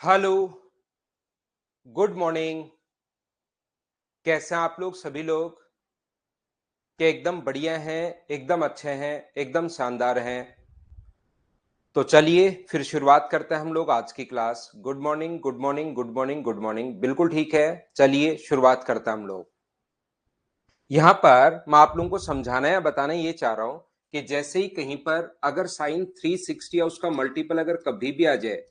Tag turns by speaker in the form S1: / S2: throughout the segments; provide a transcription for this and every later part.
S1: Hello, good morning. कैसे हैं आप लोग सभी लोग? कि एकदम बढ़िया हैं, एकदम अच्छे हैं, एकदम शानदार हैं। तो चलिए फिर शुरुआत करते हैं हम लोग आज की class. Good morning, good morning, good morning, good morning. बिल्कुल ठीक है। चलिए शुरुआत करते हैं हम लोग। यहाँ पर मैं आप लोगों को समझाना या बताना ये चाह रहा हूं कि जैसे ही कहीं पर अगर साइन 360 या उसका मल्टीपल अगर कभी भी आ जाए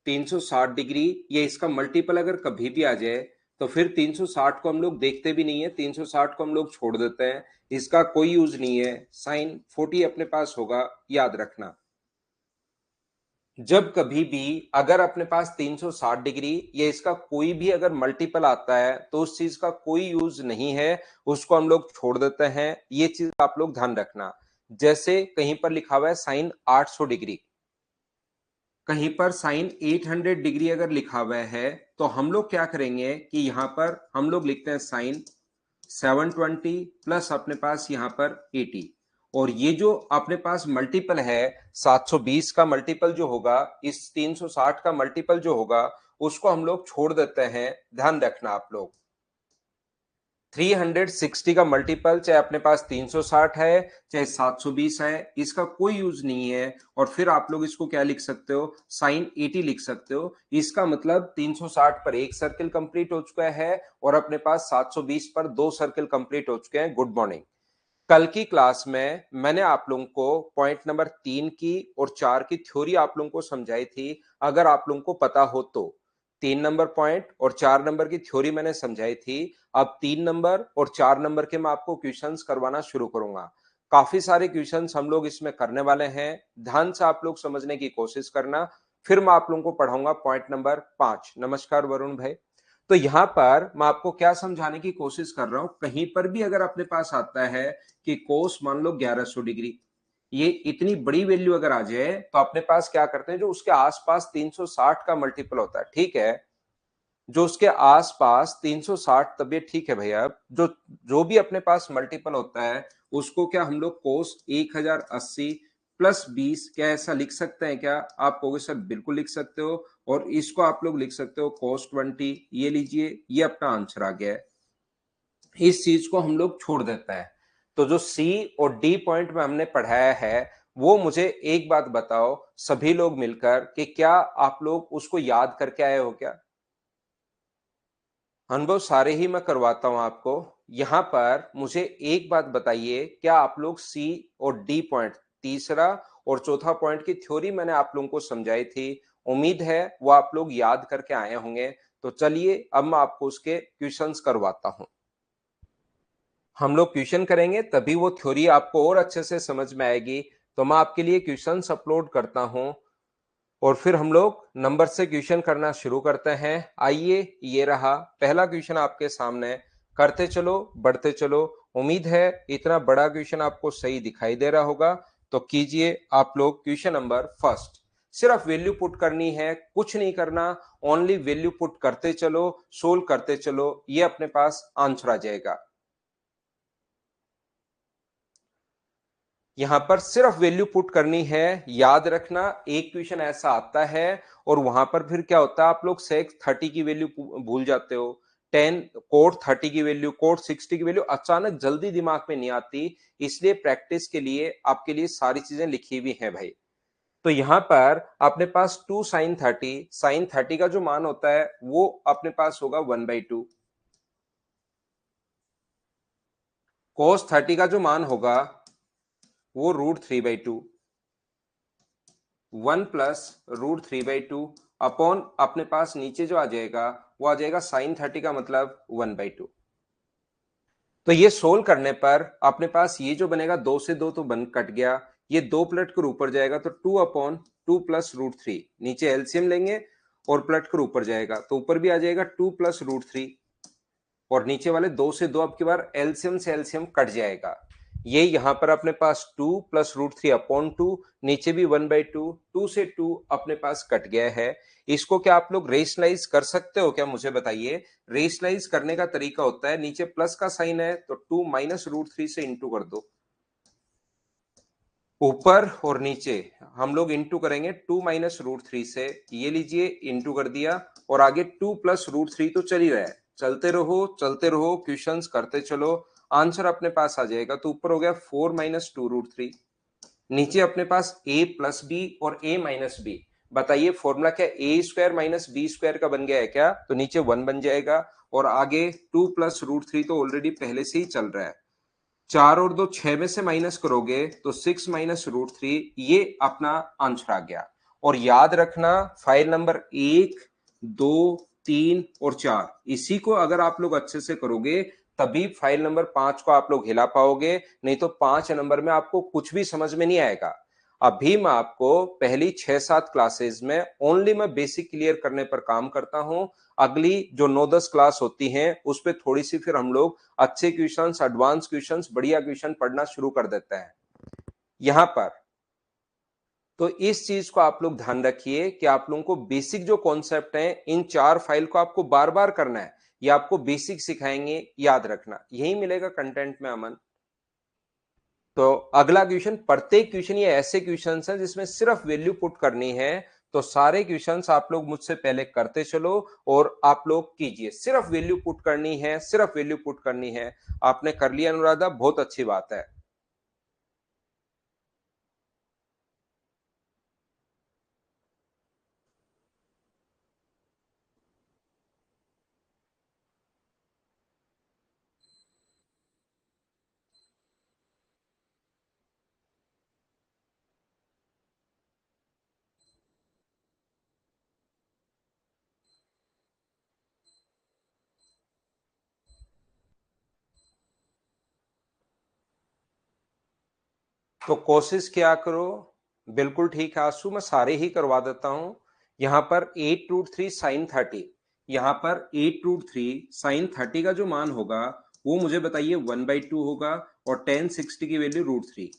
S1: 360 डिग्री, ये इसका मल्टीपल अगर कभी भी आ जाए तो फिर 360 को हम लोग देखते भी नहीं है, 360 को हम लोग छोड़ देते हैं। इसका कोई यूज नहीं है। साइन 40 अपने पास होगा, याद रखना। जब कभी भी अगर अपने पास 360 डिग्री या इसका कोई भी अगर मल्टीपल आता है तो उस चीज का कोई यूज नहीं है, उसको हम लोग छोड़ देते हैं। ये चीज आप लोग ध्यान रखना। जैसे कहीं पर लिखा हुआ है साइन 800 डिग्री, कहीं पर साइन 800 डिग्री अगर लिखा हुआ है तो हम लोग क्या करेंगे कि यहां पर हम लोग लिखते हैं साइन 720 प्लस अपने पास यहां पर 80। और ये जो अपने पास मल्टीपल है 720 का मल्टीपल जो होगा, इस 360 का मल्टीपल जो होगा, उसको हम लोग छोड़ देते हैं। ध्यान रखना आप लोग। 360 का मल्टीपल चाहे अपने पास 360 है चाहे 720 है, इसका कोई यूज नहीं है। और फिर आप लोग इसको क्या लिख सकते हो, साइन 80 लिख सकते हो। इसका मतलब 360 पर एक सर्किल कंप्लीट हो चुका है और अपने पास 720 पर दो सर्किल कंप्लीट हो चुके हैं। Good morning. कल की क्लास में मैंने आप लोगों को पॉइंट नंबर 3 की और 4 की थ्योरी आप लोगों को समझाई थी। अगर आप लोगों को पता हो तो 3 नंबर पॉइंट और 4 नंबर की थ्योरी मैंने समझाई थी। अब 3 नंबर और 4 नंबर के मैं आपको क्वेश्चंस करवाना शुरू करूंगा। काफी सारे क्वेश्चंस हम लोग इसमें करने वाले हैं। ध्यान से आप लोग समझने की कोशिश करना। फिर मैं आप लोगों को पढ़ाऊंगा पॉइंट नंबर 5। नमस्कार वरुण भाई। तो यहां पर मैं आपको क्या समझाने की कोशिश कर रहा हूं, कहीं पर भी अगर अपने पास आता है कि कोस मान लो 1100 डिग्री, ये इतनी बड़ी वैल्यू अगर आ जाए तो अपने पास क्या करते हैं, जो उसके आसपास 360 का मल्टीपल होता है, ठीक है, जो उसके आसपास 360, तब ये ठीक है भैया, जो जो भी अपने पास मल्टीपल होता है उसको क्या हम लोग कोस 1080 प्लस 20 क्या ऐसा लिख सकते हैं क्या? आप कहोगे सर बिल्कुल लिख सकते हो। और इसको आप लोग लिख सकते हो कोस 20। ये लीजिए, ये अपना आंसर आ गया है। इस चीज को हम लोग छोड़ देते हैं। तो जो सी और डी पॉइंट में हमने पढ़ाया है, वो मुझे एक बात बताओ सभी लोग मिलकर कि क्या आप लोग उसको याद करके आए हो क्या? अनुभव सारे ही मैं करवाता हूं आपको। यहां पर मुझे एक बात बताइए, क्या आप लोग सी और डी पॉइंट, तीसरा और चौथा पॉइंट की थ्योरी मैंने आप लोगों को समझाई थी, उम्मीद है वो आप लोग याद करके आए होंगे। तो चलिए अब मैं आपको उसके क्वेश्चंस करवाता हूं। हम लोग क्वेश्चन करेंगे तभी वो थ्योरी आपको और अच्छे से समझ में आएगी। तो मैं आपके लिए क्वेश्चंस अपलोड करता हूं और फिर हम लोग नंबर से क्वेश्चन करना शुरू करते हैं। आइए, ये रहा पहला क्वेश्चन आपके सामने। करते चलो, बढ़ते चलो। उम्मीद है इतना बड़ा क्वेश्चन आपको सही दिखाई दे रहा होगा। तो कीजिए आप लोग क्वेश्चन नंबर फर्स्ट। सिर्फ वैल्यू पुट करनी है, कुछ नहीं करना। ओनली वैल्यू पुट करते चलो, सोल्व करते चलो, ये अपने पास आंसर आ जाएगा। यहां पर सिर्फ वैल्यू पुट करनी है। याद रखना, एक क्वेश्चन ऐसा आता है और वहां पर फिर क्या होता है, आप लोग सेक 30 की वैल्यू भूल जाते हो। 10 कोड 30 की वैल्यू, कोड 60 की वैल्यू अचानक जल्दी दिमाग में नहीं आती। इसलिए प्रैक्टिस के लिए आपके लिए सारी चीजें लिखी हुई हैं भाई। तो यहां पर अपने पास 2 साइन 30, साइन 30 का जो मान होता है वो अपने पास होगा 1/2। कोस 30 का जो मान होगा वो √3/2। 1 + √3/2 अपॉन अपने पास नीचे जो आ जाएगा वो आ जाएगा साइन 30 का मतलब 1/2। तो ये सोल्व करने पर अपने पास ये जो बनेगा, 2 से 2 तो बन कट गया, ये 2 पलट कर ऊपर जाएगा तो 2/2 + √3, नीचे एलसीएम लेंगे और पलट कर ऊपर जाएगा तो ऊपर भी आ जाएगा 2 + √3। और नीचे वाले 2 से 2 अब की बार एलसीएम से एलसीएम कट जाएगा। ये यहां पर अपने पास 2 + √3/2, नीचे भी 1/2, 2 से 2 अपने पास कट गया है। इसको क्या आप लोग रेशनलाइज कर सकते हो क्या, मुझे बताइए। रेशनलाइज करने का तरीका होता है, नीचे प्लस का साइन है तो 2 - √3 से इंटू कर दो, ऊपर और नीचे हम लोग इंटू करेंगे 2 माइनस रूट थ्री से, ये लीजिए इंटू कर दिया, और आगे 2 प्लस रूट थ्री तो चल ही रहा है, चलते रहो क्वेश्चंस करते चलो, आंसर अपने पास आ जाएगा। तो ऊपर हो गया 4 माइनस टू रूट थ्री, नीचे अपने पास a प्लस बी और a माइनस बी। बताइए फॉर्मूला क्या ए स्क्वायर माइनस बी स्क्वायर का बन गया है क्या? तो नीचे 1 बन जाएगा, और आगे 2 प्लस रूट थ्री तो ऑलरेडी पहले से ही चल रहा है, 4 और 2 6 में से माइनस करोगे तो 6 माइनस रूट थ्री, ये अपना आंसर आ गया। और याद रखना फाइल नंबर 1, 2, 3 और 4, इसी को अगर आप लोग अच्छे से करोगे तभी फाइल नंबर 5 को आप लोग हिला पाओगे, नहीं तो 5 नंबर में आपको कुछ भी समझ में नहीं आएगा। अभी मैं आपको पहली 6-7 क्लासेस में ओनली मैं बेसिक क्लियर करने पर काम करता हूं, अगली जो 9-10 क्लास होती हैं उस पर थोड़ी सी फिर हम लोग अच्छे क्वेश्चंस, एडवांस क्वेश्चंस, बढ़िया क्वेश्चन पढ़ना शुरू कर देते हैं यहां पर। तो इस चीज को आप लोग ध्यान रखिए कि आप लोगों को बेसिक जो कॉन्सेप्ट है इन 4 फाइल को आपको बार बार करना है, ये आपको बेसिक सिखाएंगे, याद रखना यही मिलेगा कंटेंट में अमन। तो अगला क्वेश्चन, प्रत्येक क्वेश्चन ये ऐसे क्वेश्चन है जिसमें सिर्फ वैल्यू पुट करनी है, तो सारे क्वेश्चंस आप लोग मुझसे पहले करते चलो और आप लोग कीजिए, सिर्फ वैल्यू पुट करनी है, सिर्फ वैल्यू पुट करनी है। आपने कर लिया अनुराधा, बहुत अच्छी बात है। तो कोशिश क्या करो, बिल्कुल ठीक है आंसू, मैं सारे ही करवा देता हूं। यहां पर 8√3 साइन 30, यहां पर 8√3 साइन 30 का जो मान होगा वो मुझे बताइए 1/2 होगा, और tan 60 की वैल्यू √3,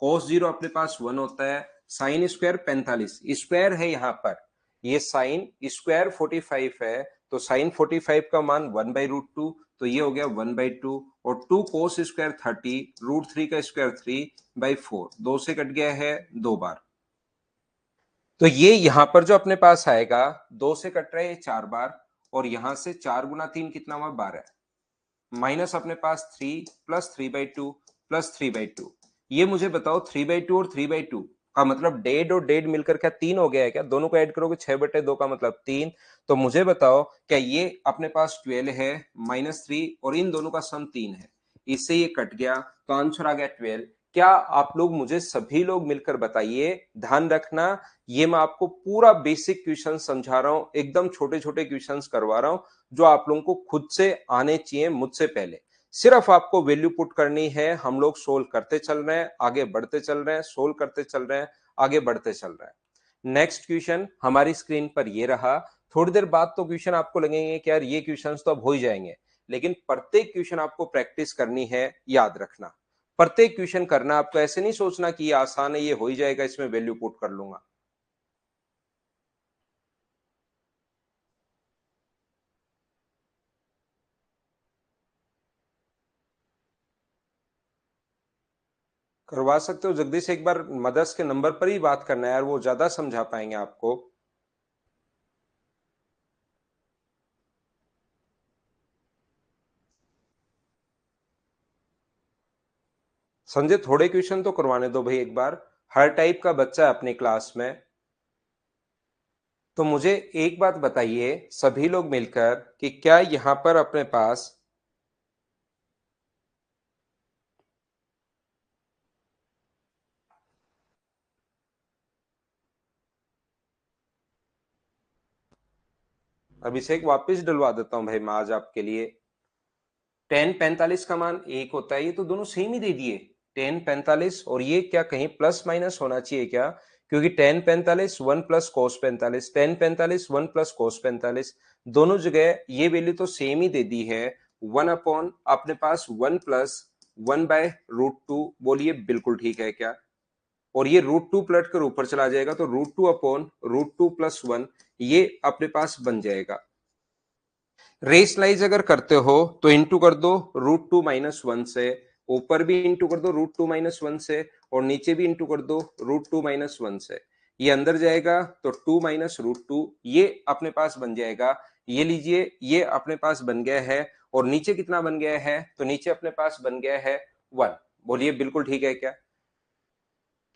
S1: cos 0 अपने पास 1 होता है, साइन स्क्वायर 45 स्क्वायर है, यहाँ पर ये साइन स्क्वायर 45 है, तो साइन 45 का मान 1/√2, तो ये हो गया 1/2, और 2 कोस स्क्वायर 30, √3 का स्क्वायर 3/4, 2 से कट गया है 2 बार, तो ये यहां पर जो अपने पास आएगा 2 से कट रहा है 4 बार, और यहां से 4 गुना 3 कितना हुआ 12, माइनस अपने पास 3 प्लस 3/2 प्लस 3/2। ये मुझे बताओ 3/2 और 3/2 का मतलब डेढ़ और डेढ़ मिलकर क्या 3 हो गया है क्या? दोनों को ऐड करोगे 6/2 का मतलब 3। तो मुझे बताओ क्या ये अपने पास 12 है -3, और इन दोनों का सम 3 है, इससे ये कट गया, तो आंसर आ गया 12। क्या आप लोग मुझे सभी लोग मिलकर बताइए, ध्यान रखना ये मैं आपको पूरा बेसिक क्वेश्चन समझा रहा हूं, एकदम छोटे छोटे क्वेश्चन करवा रहा हूं जो आप लोगों को खुद से आने चाहिए मुझसे पहले। सिर्फ आपको वैल्यू पुट करनी है, हम लोग सोल्व करते चल रहे हैं, आगे बढ़ते चल रहे हैं, सोल्व करते चल रहे हैं, आगे बढ़ते चल रहे हैं। नेक्स्ट क्वेश्चन हमारी स्क्रीन पर ये रहा। थोड़ी देर बाद तो क्वेश्चन आपको लगेंगे कि यार ये क्वेश्चन तो अब हो ही जाएंगे, लेकिन प्रत्येक क्वेश्चन आपको प्रैक्टिस करनी है, याद रखना प्रत्येक क्वेश्चन करना, आपको ऐसे नहीं सोचना कि ये आसान है, ये हो ही जाएगा, इसमें वैल्यू पुट कर लूंगा। करवा सकते हो जगदीश, एक बार मदर्स के नंबर पर ही बात करना है यार, वो ज्यादा समझा पाएंगे आपको। संजय थोड़े क्वेश्चन तो करवाने दो भाई, एक बार हर टाइप का बच्चा है अपनी क्लास में। तो मुझे एक बात बताइए सभी लोग मिलकर कि क्या यहां पर अपने पास अभिषेक वापस डलवा देता हूं भाई मैं आज आपके लिए। 1045 का मान 1 होता है, ये तो दोनों सेम ही दे दिए 1045, और ये क्या कहीं प्लस माइनस होना चाहिए क्या? क्योंकि 1045 1 प्लस कोस 45, 1045 1 प्लस कोस 45, दोनों जगह ये वैल्यू तो सेम ही दे दी है, 1 अपॉन अपने पास 1 प्लस 1/√2, बोलिए बिल्कुल ठीक है क्या? और ये √2 पलट कर ऊपर चला जाएगा, तो √2 अपॉन √2 प्लस 1, ये अपने पास बन जाएगा। रेशनलाइज अगर करते हो तो इंटू कर दो √2 - 1 से, ऊपर भी इंटू कर दो √2 - 1 से, और नीचे भी इंटू कर दो √2 माइनस 1 से, ये अंदर जाएगा तो 2 माइनस √2, ये अपने पास बन जाएगा। ये लीजिए, ये अपने पास बन गया है। और नीचे कितना बन गया है, तो नीचे अपने पास बन गया है 1। बोलिए बिल्कुल ठीक है क्या?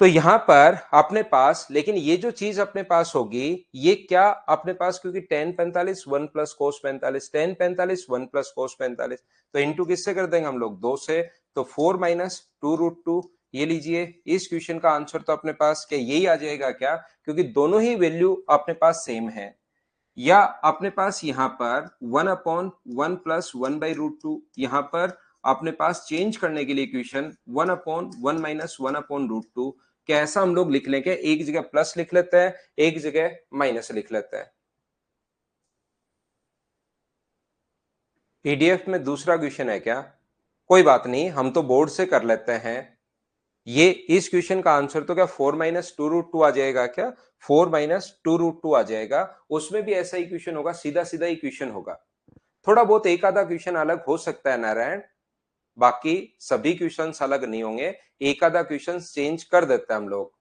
S1: तो यहां पर अपने पास, लेकिन ये जो चीज अपने पास होगी, ये क्या अपने पास, क्योंकि tan 45 1 plus cos 45, tan 45 1 plus cos 45, तो इंटू किससे कर देंगे हम लोग, 2 से। तो 4 माइनस 2√2, ये लीजिए, इस क्वेश्चन का आंसर तो अपने पास क्या यही आ जाएगा क्या, क्योंकि दोनों ही वैल्यू अपने पास सेम है। या अपने पास यहाँ पर 1/1 प्लस 1/√2, यहाँ पर अपने पास चेंज करने के लिए इक्वेशन 1/1 माइनस 1/√2, क्या ऐसा हम लोग लिख लेंगे, एक जगह प्लस लिख लेते हैं, एक जगह माइनस लिख लेते हैं। पीडीएफ में दूसरा क्वेश्चन है क्या? कोई बात नहीं, हम तो बोर्ड से कर लेते हैं। ये इस क्वेश्चन का आंसर तो क्या 4 माइनस 2√2 आ जाएगा क्या, 4 माइनस 2√2 आ जाएगा। उसमें भी ऐसा ही क्वेश्चन होगा, सीधा सीधा ही क्वेश्चन होगा। थोड़ा बहुत एक आधा क्वेश्चन अलग हो सकता है नारायण, बाकी सभी क्वेश्चंस अलग नहीं होंगे, एक आधा क्वेश्चन चेंज कर देते हैं हम लोग,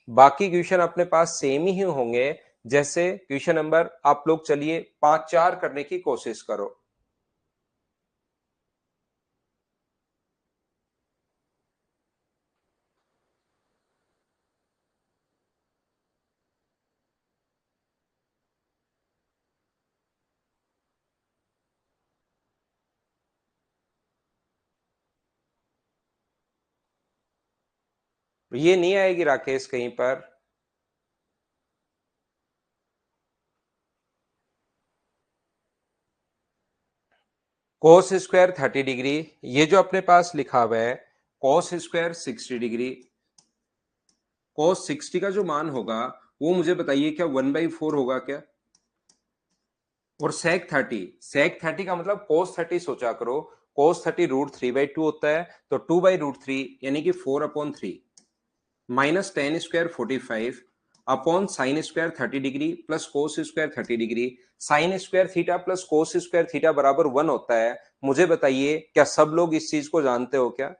S1: बाकी क्वेश्चन अपने पास सेम ही होंगे। जैसे क्वेश्चन नंबर आप लोग चलिए 5-4 करने की कोशिश करो। ये नहीं आएगी राकेश कहीं पर। कोस स्क्वायर 30 डिग्री, ये जो अपने पास लिखा हुआ है कोस स्क्वायर 60 डिग्री, कोस 60 का जो मान होगा वो मुझे बताइए क्या 1/4 होगा क्या? और सेक 30 का मतलब कोस 30 सोचा करो, कोस 30 √3/2 होता है, तो 2/√3 यानी कि 4/3 minus tan square 45 upon sine square 30 degree plus cos square 30 degree. Sine square theta plus cos square theta बराबर 1 होता है। मुझे बताइए क्या सब लोग इस चीज को जानते हो क्या?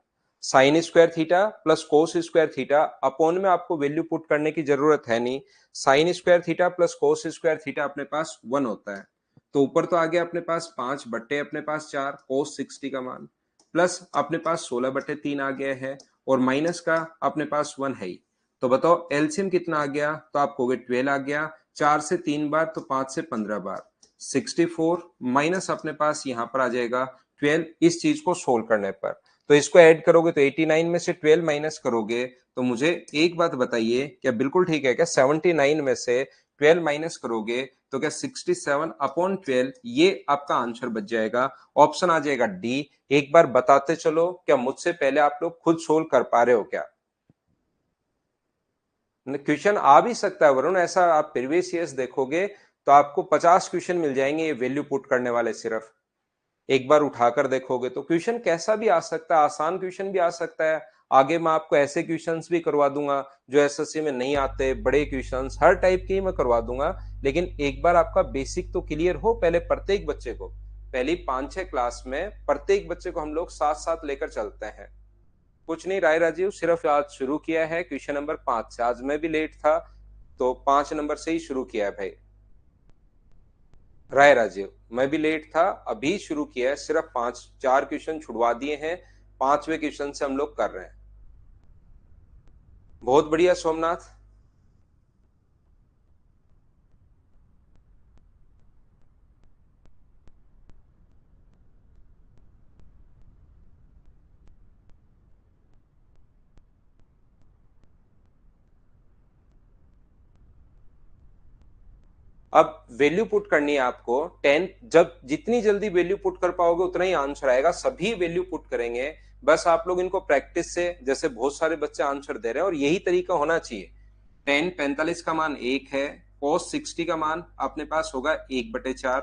S1: Sine square theta plus cos square theta, upon में आपको वैल्यू पुट करने की जरूरत है नहीं। Sine square theta plus cos square theta अपने पास 1 होता है। तो ऊपर तो आ गया अपने पास 5 बट्टे अपने पास 4 कोस 60 का मान, प्लस अपने पास 16/3 आ गया है, और माइनस का अपने पास 1 है ही। तो बताओ एलसीएम कितना आ गया, तो आप कहोगे 12 आ गया, 4 से 3 बार तो 5 से 15 बार 64, माइनस अपने पास यहाँ पर आ जाएगा 12, इस चीज को सोल्व करने पर। तो इसको ऐड करोगे तो 89 में से 12 माइनस करोगे तो मुझे एक बात बताइए, क्या बिल्कुल ठीक है क्या 79 में से 12 माइनस करोगे तो क्या 67/12, ये आपका आंसर बच जाएगा। ऑप्शन आ जाएगा डी। एक बार बताते चलो, क्या मुझसे पहले आप लोग खुद सोल्व कर पा रहे हो क्या? क्वेश्चन आ भी सकता है वरुण, ऐसा आप प्रीवियस ईयर्स देखोगे तो आपको 50 क्वेश्चन मिल जाएंगे ये वैल्यू पुट करने वाले, सिर्फ एक बार उठाकर देखोगे तो क्वेश्चन कैसा भी आ सकता है, आसान क्वेश्चन भी आ सकता है। आगे मैं आपको ऐसे क्वेश्चंस भी करवा दूंगा जो एसएससी में नहीं आते, बड़े क्वेश्चंस हर टाइप के ही मैं करवा दूंगा। लेकिन एक बार आपका बेसिक तो क्लियर हो पहले, प्रत्येक बच्चे को पहली 5-6 क्लास में प्रत्येक बच्चे को हम लोग साथ साथ लेकर चलते हैं। कुछ नहीं राय राजीव, सिर्फ आज शुरू किया है क्वेश्चन नंबर 5 से, आज मैं भी लेट था तो 5 नंबर से ही शुरू किया है भाई। राय राजीव मैं भी लेट था, अभी शुरू किया है, सिर्फ 5-4 क्वेश्चन छुड़वा दिए हैं, 5वें क्वेश्चन से हम लोग कर रहे हैं। बहुत बढ़िया सोमनाथ। अब वैल्यू पुट करनी है आपको 10, जब जितनी जल्दी वैल्यू पुट कर पाओगे उतना ही आंसर आएगा, सभी वैल्यू पुट करेंगे। बस आप लोग इनको प्रैक्टिस से, जैसे बहुत सारे बच्चे आंसर दे रहे हैं और यही तरीका होना चाहिए। tan 45 का मान 1 है, cos 60 का मान अपने पास होगा 1/4,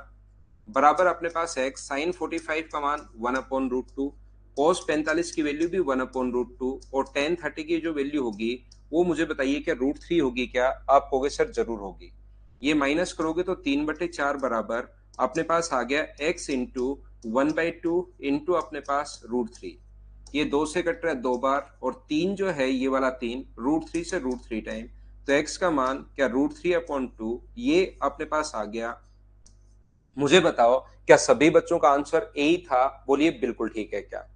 S1: बराबर अपने पास x, साइन 45 का मान 1/√2, cos 45 की वैल्यू भी 1/√2, और tan 30 की जो वैल्यू होगी वो मुझे बताइए क्या √3 होगी क्या? आप कहोगे सर जरूर होगी। ये माइनस करोगे तो 3/4 बराबर अपने पास आ गया x इंटू 1/2 इंटू अपने पास √3। ये 2 से कट रहा है 2 बार, और 3 जो है ये वाला 3 √3 से √3 टाइम, तो x का मान क्या √3/2 ये अपने पास आ गया। मुझे बताओ क्या सभी बच्चों का आंसर ए ही था? बोलिए बिल्कुल ठीक है क्या?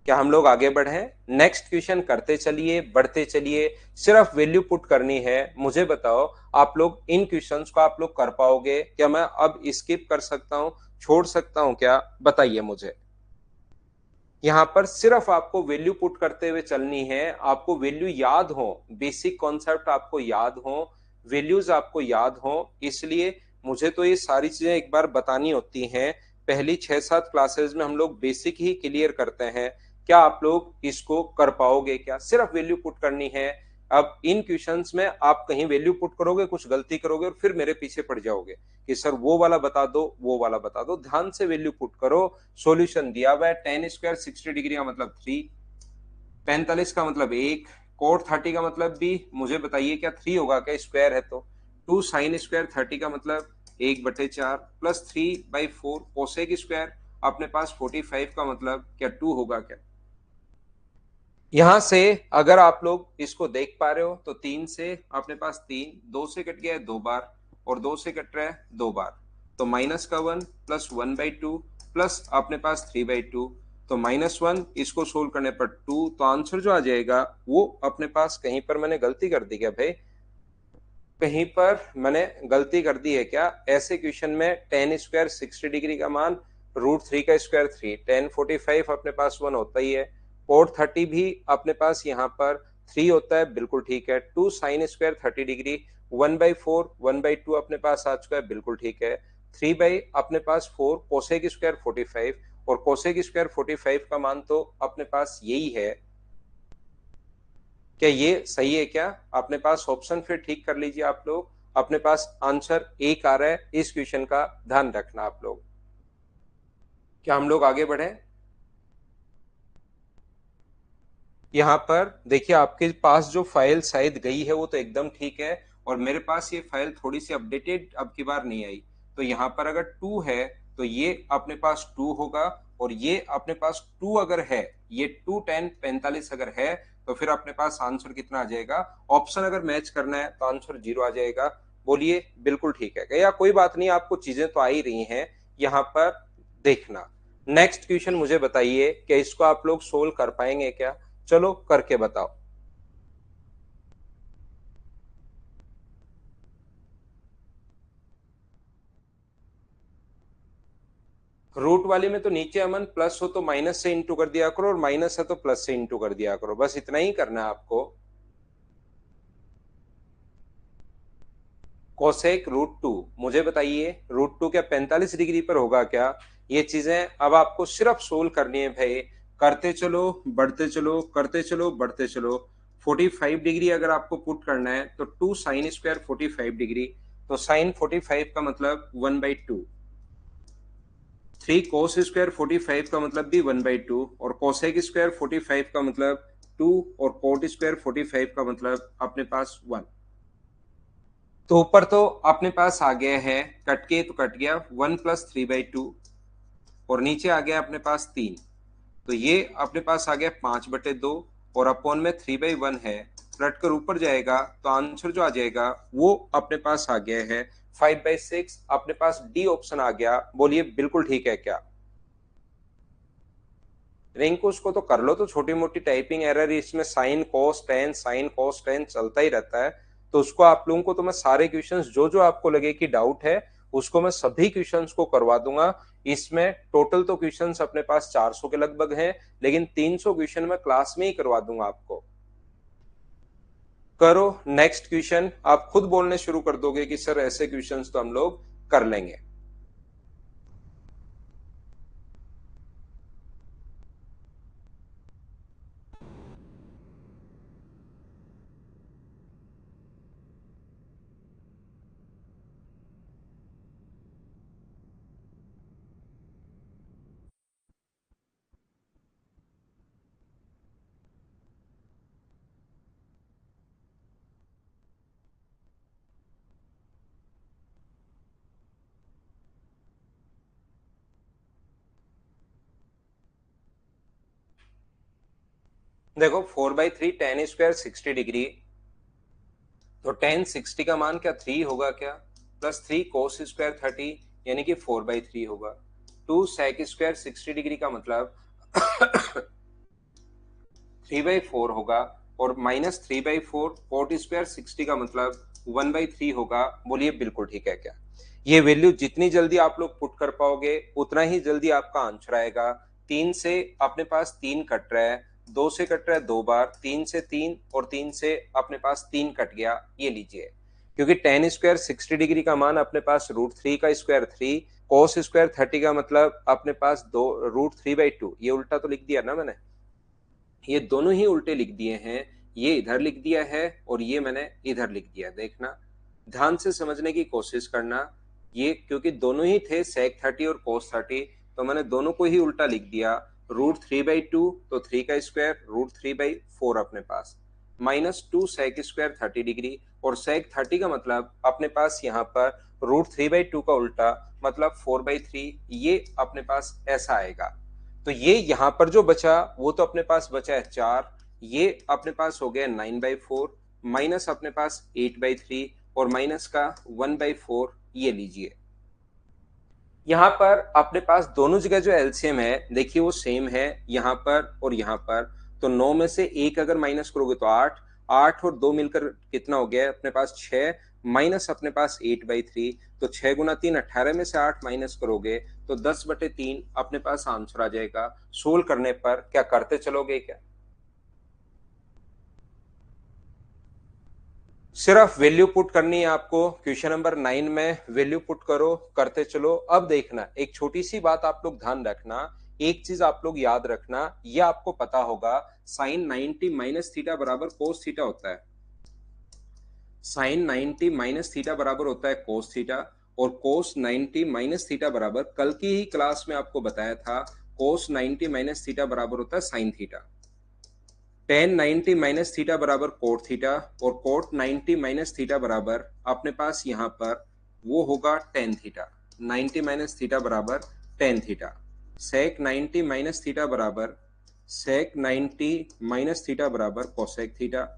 S1: क्या हम लोग आगे बढ़े? नेक्स्ट क्वेश्चन करते चलिए, बढ़ते चलिए, सिर्फ वैल्यू पुट करनी है। मुझे बताओ आप लोग इन क्वेश्चंस को आप लोग कर पाओगे क्या? मैं अब स्किप कर सकता हूं, छोड़ सकता हूं क्या? बताइए मुझे। यहां पर सिर्फ आपको वैल्यू पुट करते हुए चलनी है, आपको वैल्यू याद हो, बेसिक कॉन्सेप्ट आपको याद हो, वैल्यूज आपको याद हो। इसलिए मुझे तो ये सारी चीजें एक बार बतानी होती हैं। पहली 6-7 क्लासेस में हम लोग बेसिक ही क्लियर करते हैं। क्या आप लोग इसको कर पाओगे क्या? सिर्फ वैल्यू पुट करनी है। अब इन क्वेश्चंस में आप कहीं वैल्यू पुट करोगे, कुछ गलती करोगे और फिर मेरे पीछे पड़ जाओगे कि सर वो वाला बता दो, वो वाला बता दो। ध्यान से वैल्यू पुट करो। सॉल्यूशन दिया हुआ है, टेन स्क्वायर 60 डिग्री का मतलब 3, 45 का मतलब 1, कोट 30 का मतलब भी मुझे बताइए क्या 3 होगा क्या? स्क्वायर है तो 2 साइन स्क्वायर 30 का मतलब 1/4 प्लस 3/4 कोसेक स्क्वायर अपने पास 45 का मतलब क्या 2 होगा क्या? यहां से अगर आप लोग इसको देख पा रहे हो तो 3 से अपने पास 3, 2 से कट गया है 2 बार, और 2 से कट रहा है 2 बार, तो माइनस का 1 प्लस 1/2 प्लस अपने पास 3/2, तो -1 इसको सोल्व करने पर 2, तो आंसर जो आ जाएगा वो अपने पास कहीं पर मैंने गलती कर दी क्या भाई? कहीं पर मैंने गलती कर दी है क्या? ऐसे क्वेश्चन में टेन स्क्वायर 60 डिग्री का मान √3 का स्क्वायर 3, टेन 45 अपने पास 1 होता ही है, कोट 30 भी अपने पास यहाँ पर 3 होता है, बिल्कुल ठीक है। 2 साइन स्क्वायर 30 डिग्री 1/4 1/2 अपने पास आ चुका है, बिल्कुल ठीक है। 3 बाई अपने पास 4 कोसेक स्क्वायर 45, और कोसेक स्क्वायर 45 का मान तो अपने पास यही है। क्या ये सही है क्या? अपने पास ऑप्शन फिर ठीक कर लीजिए आप लोग। अपने पास आंसर एक आ रहा है, इस क्वेश्चन का ध्यान रखना आप लोग। क्या हम लोग आगे बढ़े? यहाँ पर देखिए आपके पास जो फाइल शायद गई है वो तो एकदम ठीक है, और मेरे पास ये फाइल थोड़ी सी अपडेटेड अब की बार नहीं आई। तो यहाँ पर अगर 2 है तो ये अपने पास 2 होगा, और ये अपने पास 2 अगर है, ये 2 10 45 अगर है, तो फिर अपने पास आंसर कितना आ जाएगा? ऑप्शन अगर मैच करना है तो आंसर 0 आ जाएगा। बोलिए बिल्कुल ठीक है या कोई बात नहीं, आपको चीजें तो आ ही रही हैं। यहाँ पर देखना, नेक्स्ट क्वेश्चन मुझे बताइए क्या इसको आप लोग सोल्व कर पाएंगे क्या? चलो करके बताओ। रूट वाली में तो नीचे अमन प्लस हो तो माइनस से इंटू कर दिया करो, और माइनस है तो प्लस से इंटू कर दिया करो, बस इतना ही करना है आपको। कोसेक √2, मुझे बताइए √2 क्या 45 डिग्री पर होगा क्या? ये चीजें अब आपको सिर्फ सोल्व करनी है भाई। करते चलो, बढ़ते चलो, करते चलो, बढ़ते चलो। 45 डिग्री अगर आपको पुट करना है तो 2 साइन स्क्वायर 45 डिग्री, तो साइन 45 का मतलब 1/2, 3 कोस स्क्वायर 45 का मतलब भी 1/2, और कोसेक स्क्वायर 45 का मतलब 2, और कोट स्क्वायर 45 का मतलब अपने पास 1। तो ऊपर तो अपने पास आ गया है, कट के तो कट गया 1 प्लस 3/2, और नीचे आ गया अपने पास 3, तो ये अपने पास आ गया 5/2, और अपॉन में 3/1 है, पलट कर ऊपर जाएगा तो आंसर जो आ जाएगा वो अपने पास आ गया है 5/6। अपने पास डी ऑप्शन आ गया। बोलिए बिल्कुल ठीक है क्या? रिंकू उसको तो कर लो, तो छोटी मोटी टाइपिंग एरर इसमें साइन कॉस टेन चलता ही रहता है। तो उसको आप लोगों को तो मैं सारे क्वेश्चंस जो जो आपको लगे कि डाउट है उसको मैं सभी क्वेश्चंस को करवा दूंगा। इसमें टोटल तो क्वेश्चंस अपने पास 400 के लगभग हैं, लेकिन 300 क्वेश्चन मैं क्लास में ही करवा दूंगा आपको। करो नेक्स्ट क्वेश्चन, आप खुद बोलने शुरू कर दोगे कि सर ऐसे क्वेश्चंस तो हम लोग कर लेंगे। देखो 4/3 tan स्क्वायर 60 डिग्री, तो tan 60 का मान क्या 3 होगा क्या, प्लस 3 cos स्क्वायर 30 यानी कि 4/3 होगा। 2 sec स्क्वायर 60 डिग्री का मतलब 3/4 होगा, और माइनस 3/4 cot स्क्वायर 60 का मतलब 1/3 होगा। बोलिए बिल्कुल ठीक है क्या? ये वैल्यू जितनी जल्दी आप लोग पुट कर पाओगे उतना ही जल्दी आपका आंसर आएगा। 3 से अपने पास 3 कट रहा है, 2 से कट रहा है 2 बार, 3 से 3 और 3 से अपने पास 3 कट गया, ये लीजिए। क्योंकि tan स्क्वायर 60 डिग्री का मान अपने पास √3 का स्क्वायर 3, cos स्क्वायर 30 का मतलब अपने पास 2 √3/2, ये उल्टा तो लिख दिया ना मैंने, ये दोनों ही उल्टे लिख दिए हैं। ये इधर लिख दिया है और ये मैंने इधर लिख दिया। देखना, ध्यान से समझने की कोशिश करना। ये क्योंकि दोनों ही थे sec 30 और cos 30, तो मैंने दोनों को ही उल्टा लिख दिया। √3/2 तो 3 का स्क्वायर, √3/4 अपने पास, माइनस 2 sec स्क्वायर 30 डिग्री, और sec 30 का मतलब अपने पास यहाँ पर √3/2 का उल्टा मतलब 4/3, ये अपने पास ऐसा आएगा। तो ये यहाँ पर जो बचा वो तो अपने पास बचा है 4, ये अपने पास हो गया 9/4, माइनस अपने पास 8/3 और माइनस का 1/4, ये लीजिए। यहाँ पर अपने पास दोनों जगह जो एलसीएम है देखिए वो सेम है, यहाँ पर और यहाँ पर। तो 9 में से 1 अगर माइनस करोगे तो 8, 8 और 2 मिलकर कितना हो गया अपने पास 6, माइनस अपने पास 8/3। तो 6 गुना 3 18 में से 8 माइनस करोगे तो 10/3 अपने पास आंसर आ जाएगा। सोल्व करने पर क्या करते चलोगे क्या? सिर्फ वैल्यू पुट करनी है आपको। क्वेश्चन नंबर 9 में वैल्यू पुट करो, करते चलो। अब देखना, एक छोटी सी बात आप लोग ध्यान रखना, एक चीज आप लोग याद रखना, ये आपको पता होगा साइन 90 माइनस थीटा बराबर कोस थीटा होता है। साइन 90 माइनस थीटा बराबर होता है कोस थीटा, और कोस 90 माइनस थीटा बराबर, कल की ही क्लास में आपको बताया था, कोस 90 माइनस थीटा बराबर होता है sine theta. tan 90 minus theta बराबर कोट थीटा, और कोट 90 माइनस थीटा बराबर अपने पास यहाँ पर वो होगा tan थीटा। 90 माइनस थीटा बराबर tan theta. sec 90 minus theta बराबर sec 90 माइनस थीटा बराबर कोसेक थीटा,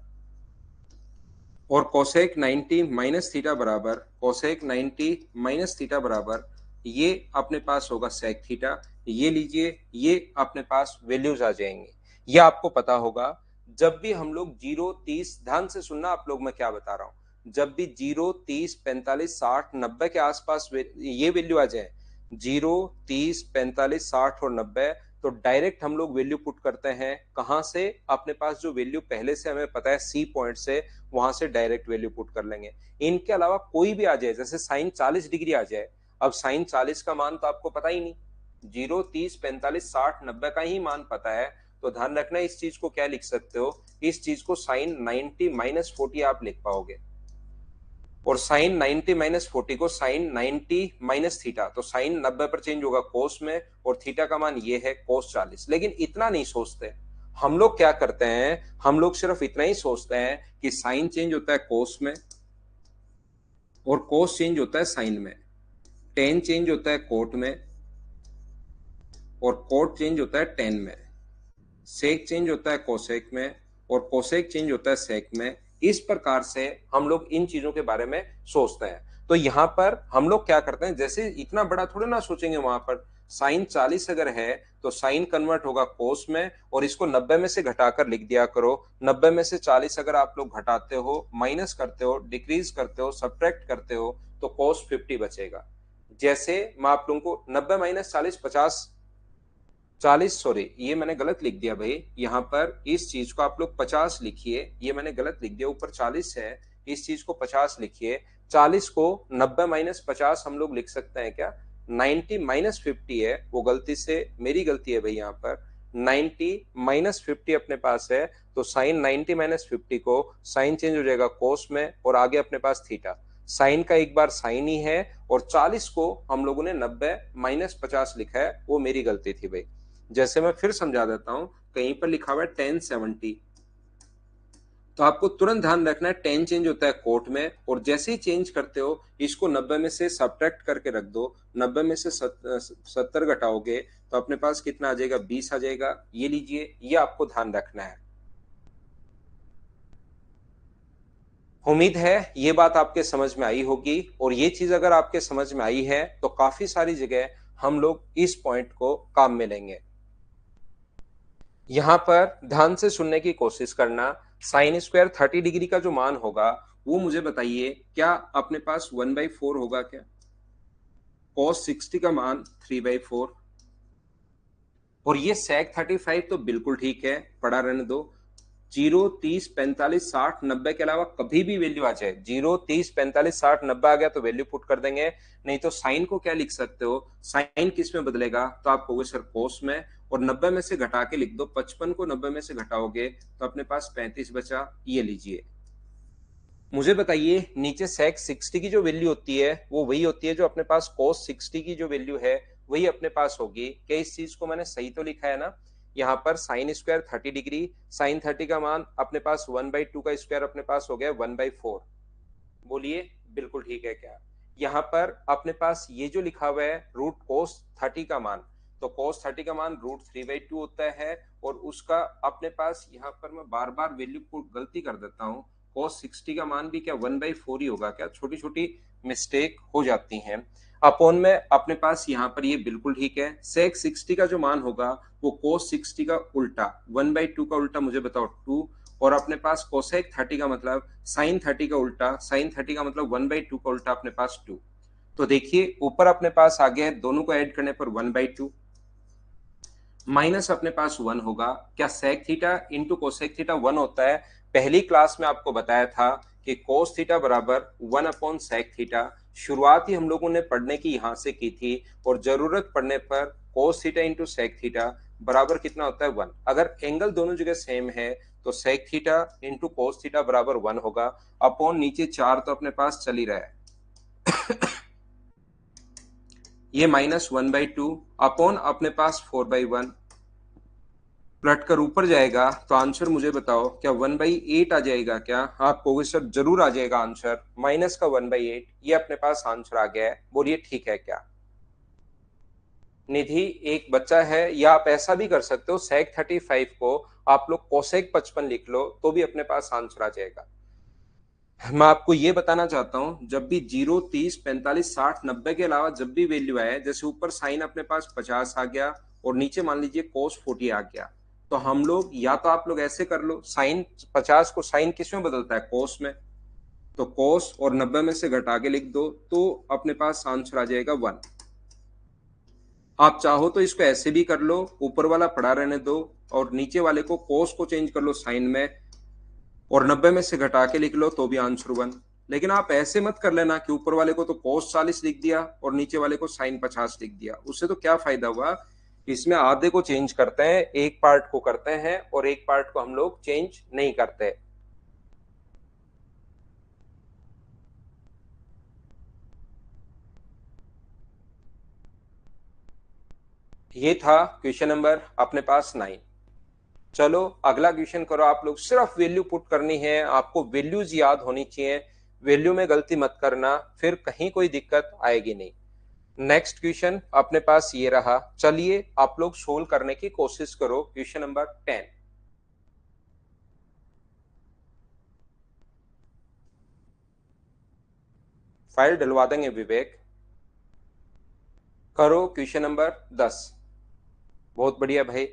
S1: और कोसेक 90 माइनस थीटा बराबर कोसेक 90 माइनस थीटा बराबर ये अपने पास होगा सेक थीटा। ये लीजिए, ये अपने पास वैल्यूज आ जाएंगे। ये आपको पता होगा जब भी हम लोग 0 30, ध्यान से सुनना आप लोग मैं क्या बता रहा हूं, जब भी 0 30 45 60 90 के आसपास ये वैल्यू आ जाए, 0 30 45 60 और 90, तो डायरेक्ट हम लोग वैल्यू पुट करते हैं कहां से, अपने पास जो वैल्यू पहले से हमें पता है सी पॉइंट से, वहां से डायरेक्ट वैल्यू पुट कर लेंगे। इनके अलावा कोई भी आ जाए, जैसे साइन 40 डिग्री आ जाए, अब साइन 40 का मान तो आपको पता ही नहीं, 0 30 45 60 90 का ही मान पता है, तो ध्यान रखना इस चीज को क्या लिख सकते हो, इस चीज को साइन 90 माइनस 40 आप लिख पाओगे, और साइन 90 माइनस 40 को साइन 90 माइनस थीटा, तो साइन 90 पर चेंज होगा कोस में, और थीटा का मान ये है कोस 40। लेकिन इतना नहीं सोचते हम लोग, क्या करते हैं हम लोग, सिर्फ इतना ही सोचते हैं कि साइन चेंज होता है कोस में, और कोस चेंज होता है साइन में, टेन चेंज होता है कोट में, और कोट चेंज होता है टेन में, सेक चेंज होता है कोसेक में, और कोसेक चेंज होता है सेक में। इस प्रकार से हम लोग इन चीजों के बारे में सोचते हैं। तो यहां पर हम लोग क्या करते हैं, जैसे इतना बड़ा थोड़ा ना सोचेंगे, वहां पर साइन 40 अगर है तो साइन कन्वर्ट होगा कोस में, और इसको 90 में से घटाकर लिख दिया करो। 90 में से 40 अगर आप लोग घटाते हो, माइनस करते हो, डिक्रीज करते हो, सब्ट्रैक्ट करते हो, तो कोस 50 बचेगा। जैसे मैं आप लोगों को 90 माइनस 40 50, 40 सॉरी ये मैंने गलत लिख दिया भाई, यहाँ पर इस चीज को आप लोग 50 लिखिए, ये मैंने गलत लिख दिया, ऊपर 40 है, इस चीज को 50 लिखिए। 40 को 90 माइनस 50 हम लोग लिख सकते हैं क्या, 90 माइनस 50 है, वो गलती से मेरी गलती है भाई, यहाँ पर 90 माइनस 50 अपने पास है, तो साइन 90 माइनस 50 को साइन चेंज हो जाएगा कोस में, और आगे अपने पास थीटा, साइन का एक बार साइन ही है, और 40 को हम लोगों ने 90 माइनस 50 लिखा है, वो मेरी गलती थी भाई। जैसे मैं फिर समझा देता हूं, कहीं पर लिखा हुआ है 1070, तो आपको तुरंत ध्यान रखना है 10 चेंज होता है कोट में, और जैसे ही चेंज करते हो इसको 90 में से सब्ट्रैक्ट करके रख दो, 90 में से 70 घटाओगे तो अपने पास कितना आ जाएगा, 20 आ जाएगा। ये लीजिए, ये आपको ध्यान रखना है। उम्मीद है ये बात आपके समझ में आई होगी, और ये चीज अगर आपके समझ में आई है तो काफी सारी जगह हम लोग इस पॉइंट को काम में लेंगे। यहां पर ध्यान से सुनने की कोशिश करना। साइन स्क्वायर 30 डिग्री का जो मान होगा वो मुझे बताइए, क्या अपने पास 1/4 होगा क्या? कॉस 60 का मान 3/4, और ये सेक 35 तो बिल्कुल ठीक है, पड़ा रहने दो। 0, 30, 45, 60, 90 के अलावा कभी भी वैल्यू आ जाए, 0, 30, 45, 60, 90 आ गया तो वैल्यू पुट कर देंगे। नहीं तो साइन को क्या लिख सकते हो, साइन किस में बदलेगा, तो आप कहोगे सर कोस में, और 90 में से घटा के लिख दो। 55 को 90 में से घटाओगे तो अपने पास 35 बचा, ये लीजिए। मुझे बताइए नीचे sec 60 की जो वैल्यू होती है वो वही होती है जो अपने पास cos 60 की जो वैल्यू है वही अपने पास होगी। क्या इस चीज को मैंने सही तो लिखा है ना? यहाँ पर साइन स्क्वायर 30 डिग्री, साइन 30 का मान अपने पास 1/2 का स्क्वायर अपने पास हो गया 1/4। बोलिए बिल्कुल ठीक है क्या? यहाँ पर अपने पास ये जो लिखा हुआ है रूट कोस 30 का मान, तो कोस 30 का मान √3/2 होता है, और उसका अपने पास यहाँ पर मैं बार बार वैल्यू को गलती कर देता हूँ। कोस 60 का मान भी क्या 1/4 ही होगा क्या? छोटी छोटी मिस्टेक हो जाती हैं। अपोन में अपने पास यहाँ पर ये बिल्कुल ठीक है। सेक 60 का जो मान होगा वो कोस 60 का उल्टा, 1/2 का उल्टा मुझे बताओ 2, और अपने पास कोसेक 30 का मतलब साइन 30 का उल्टा, साइन 30 का मतलब 1/2 का उल्टा अपने पास 2। तो देखिए ऊपर अपने पास आ गया है, दोनों को ऐड करने पर 1/2 माइनस अपने पास 1 होगा। क्या sec theta into cosec theta 1 होता है? पहली क्लास में आपको बताया था कि कोस थीटा बराबर 1/सेक थीटा। शुरुआत ही हम लोगों ने पढ़ने की यहां से की थी, और जरूरत पड़ने पर cos theta into sec theta बराबर कितना होता है 1। अगर एंगल दोनों जगह सेम है तो sec theta into cos theta बराबर 1 होगा। अपॉन नीचे 4 तो अपने पास चल ही रहा है, ये -1/2 अपॉन अपने पास 4/1, पलट कर ऊपर जाएगा तो आंसर मुझे बताओ क्या 1/8 आ जाएगा क्या? आप कहोगे सर जरूर आ जाएगा आंसर, माइनस का 1/8, ये अपने पास आंसर आ गया है। बोलिए ठीक है क्या? निधि एक बच्चा है, या आप ऐसा भी कर सकते हो सेक 35 को आप लोग कोसेक 55 लिख लो तो भी अपने पास आंसर आ जाएगा। मैं आपको ये बताना चाहता हूं, जब भी 0, 30, 45, 60, 90 के अलावा जब भी वैल्यू आए, जैसे ऊपर साइन अपने पास 50 आ गया और नीचे मान लीजिए कोस 40 आ गया, तो हम लोग या तो आप लोग ऐसे कर लो, साइन 50 को साइन किस में बदलता है? कोस में। तो कोस और 90 में से घटा के लिख दो तो अपने पास आंसर आ जाएगा 1। आप चाहो तो इसको ऐसे भी कर लो, ऊपर वाला पड़ा रहने दो और नीचे वाले को कोस को चेंज कर लो साइन में, और 90 में से घटा के लिख लो तो भी आंसर 1। लेकिन आप ऐसे मत कर लेना कि ऊपर वाले को तो कोस 40 लिख दिया और नीचे वाले को साइन 50 लिख दिया, उससे तो क्या फायदा हुआ। इसमें आधे को चेंज करते हैं, एक पार्ट को करते हैं और एक पार्ट को हम लोग चेंज नहीं करते। ये था क्वेश्चन नंबर अपने पास 9। चलो अगला क्वेश्चन करो आप लोग। सिर्फ वैल्यू पुट करनी है, आपको वैल्यूज याद होनी चाहिए, वैल्यू में गलती मत करना, फिर कहीं कोई दिक्कत आएगी नहीं। नेक्स्ट क्वेश्चन अपने पास ये रहा, चलिए आप लोग सोल्व करने की कोशिश करो। Question number 10। फाइल डलवा देंगे विवेक। करो क्वेश्चन नंबर 10। बहुत बढ़िया भाई।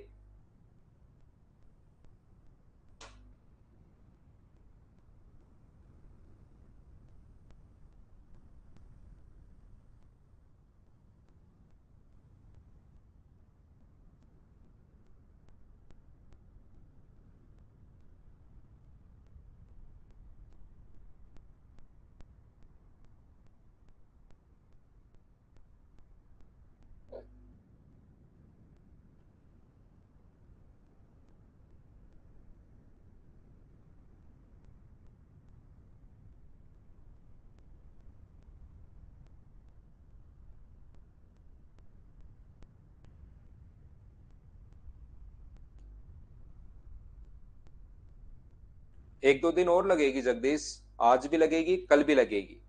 S1: एक दो दिन और लगेगी जगदीश, आज भी लगेगी कल भी लगेगी।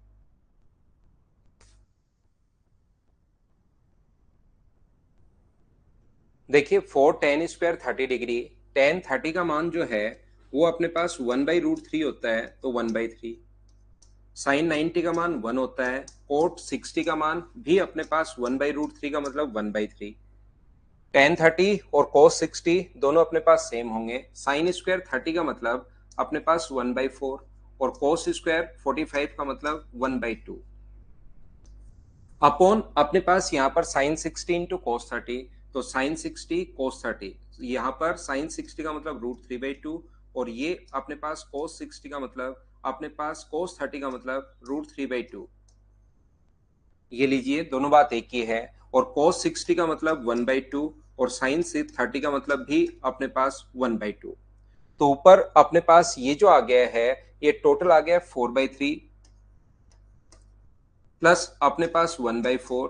S1: देखिए 4 tan² 30 डिग्री, tan 30 का मान जो है वो अपने पास 1/√3 होता है, तो 1/3 साइन 90 का मान 1 होता है, कोट 60 का मान भी अपने पास 1/√3 का मतलब 1/3, tan 30 और cos 60 दोनों अपने पास सेम होंगे, साइन स्क्वायर 30 का मतलब अपने पास 1/4 और cos स्क्वायर 45 का मतलब 1/2 अपॉन अपने पास यहाँ पर साइन 60 इंटू cos 30, तो साइन 60 cos 30, यहाँ पर साइन 60 का मतलब √3/2 और ये अपने पास cos 60 का मतलब अपने पास cos 30 का मतलब √3/2। ये लीजिए दोनों बात एक ही है और cos 60 का मतलब 1/2 और साइन 30 का मतलब भी अपने पास 1/2। तो ऊपर अपने पास ये जो आ गया है ये टोटल आ गया 4/3 प्लस अपने पास 1/4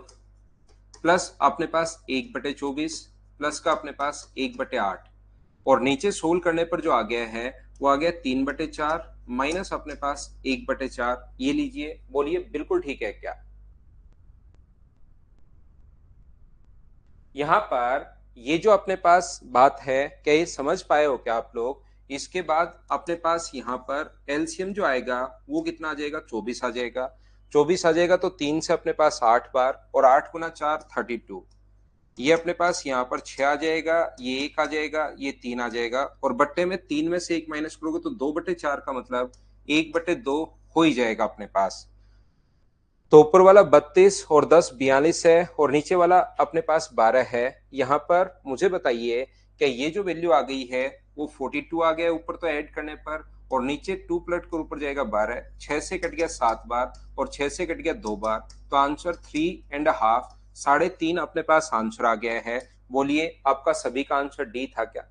S1: प्लस अपने पास 1/24 प्लस का अपने पास 1/8 और नीचे सोल्व करने पर जो आ गया है वो आ गया 3/4 माइनस अपने पास 1/4। ये लीजिए, बोलिए बिल्कुल ठीक है क्या? यहाँ पर ये जो अपने पास बात है, क्या ये समझ पाए हो क्या आप लोग? इसके बाद अपने पास यहाँ पर एलसीएम जो आएगा वो कितना आ जाएगा? 24 आ जाएगा। 24 आ जाएगा तो 3 से अपने पास 8 बार और 8 गुना 4 32। ये अपने पास यहाँ पर 6 आ जाएगा, ये 1 आ जाएगा, ये 3 आ जाएगा और बट्टे में 3 में से 1 माइनस करोगे तो 2/4 का मतलब 1/2 हो ही जाएगा अपने पास। तो ऊपर वाला 32 और 10 42 है और नीचे वाला अपने पास 12 है। यहाँ पर मुझे बताइए कि ये जो वैल्यू आ गई है वो 42 आ गया ऊपर तो ऐड करने पर और नीचे 2 प्लट कर ऊपर जाएगा 12, 6 से कट गया 7 बार और 6 से कट गया 2 बार, तो आंसर 3.5 3.5 अपने पास आंसर आ गया है। बोलिए आपका सभी का आंसर डी था क्या?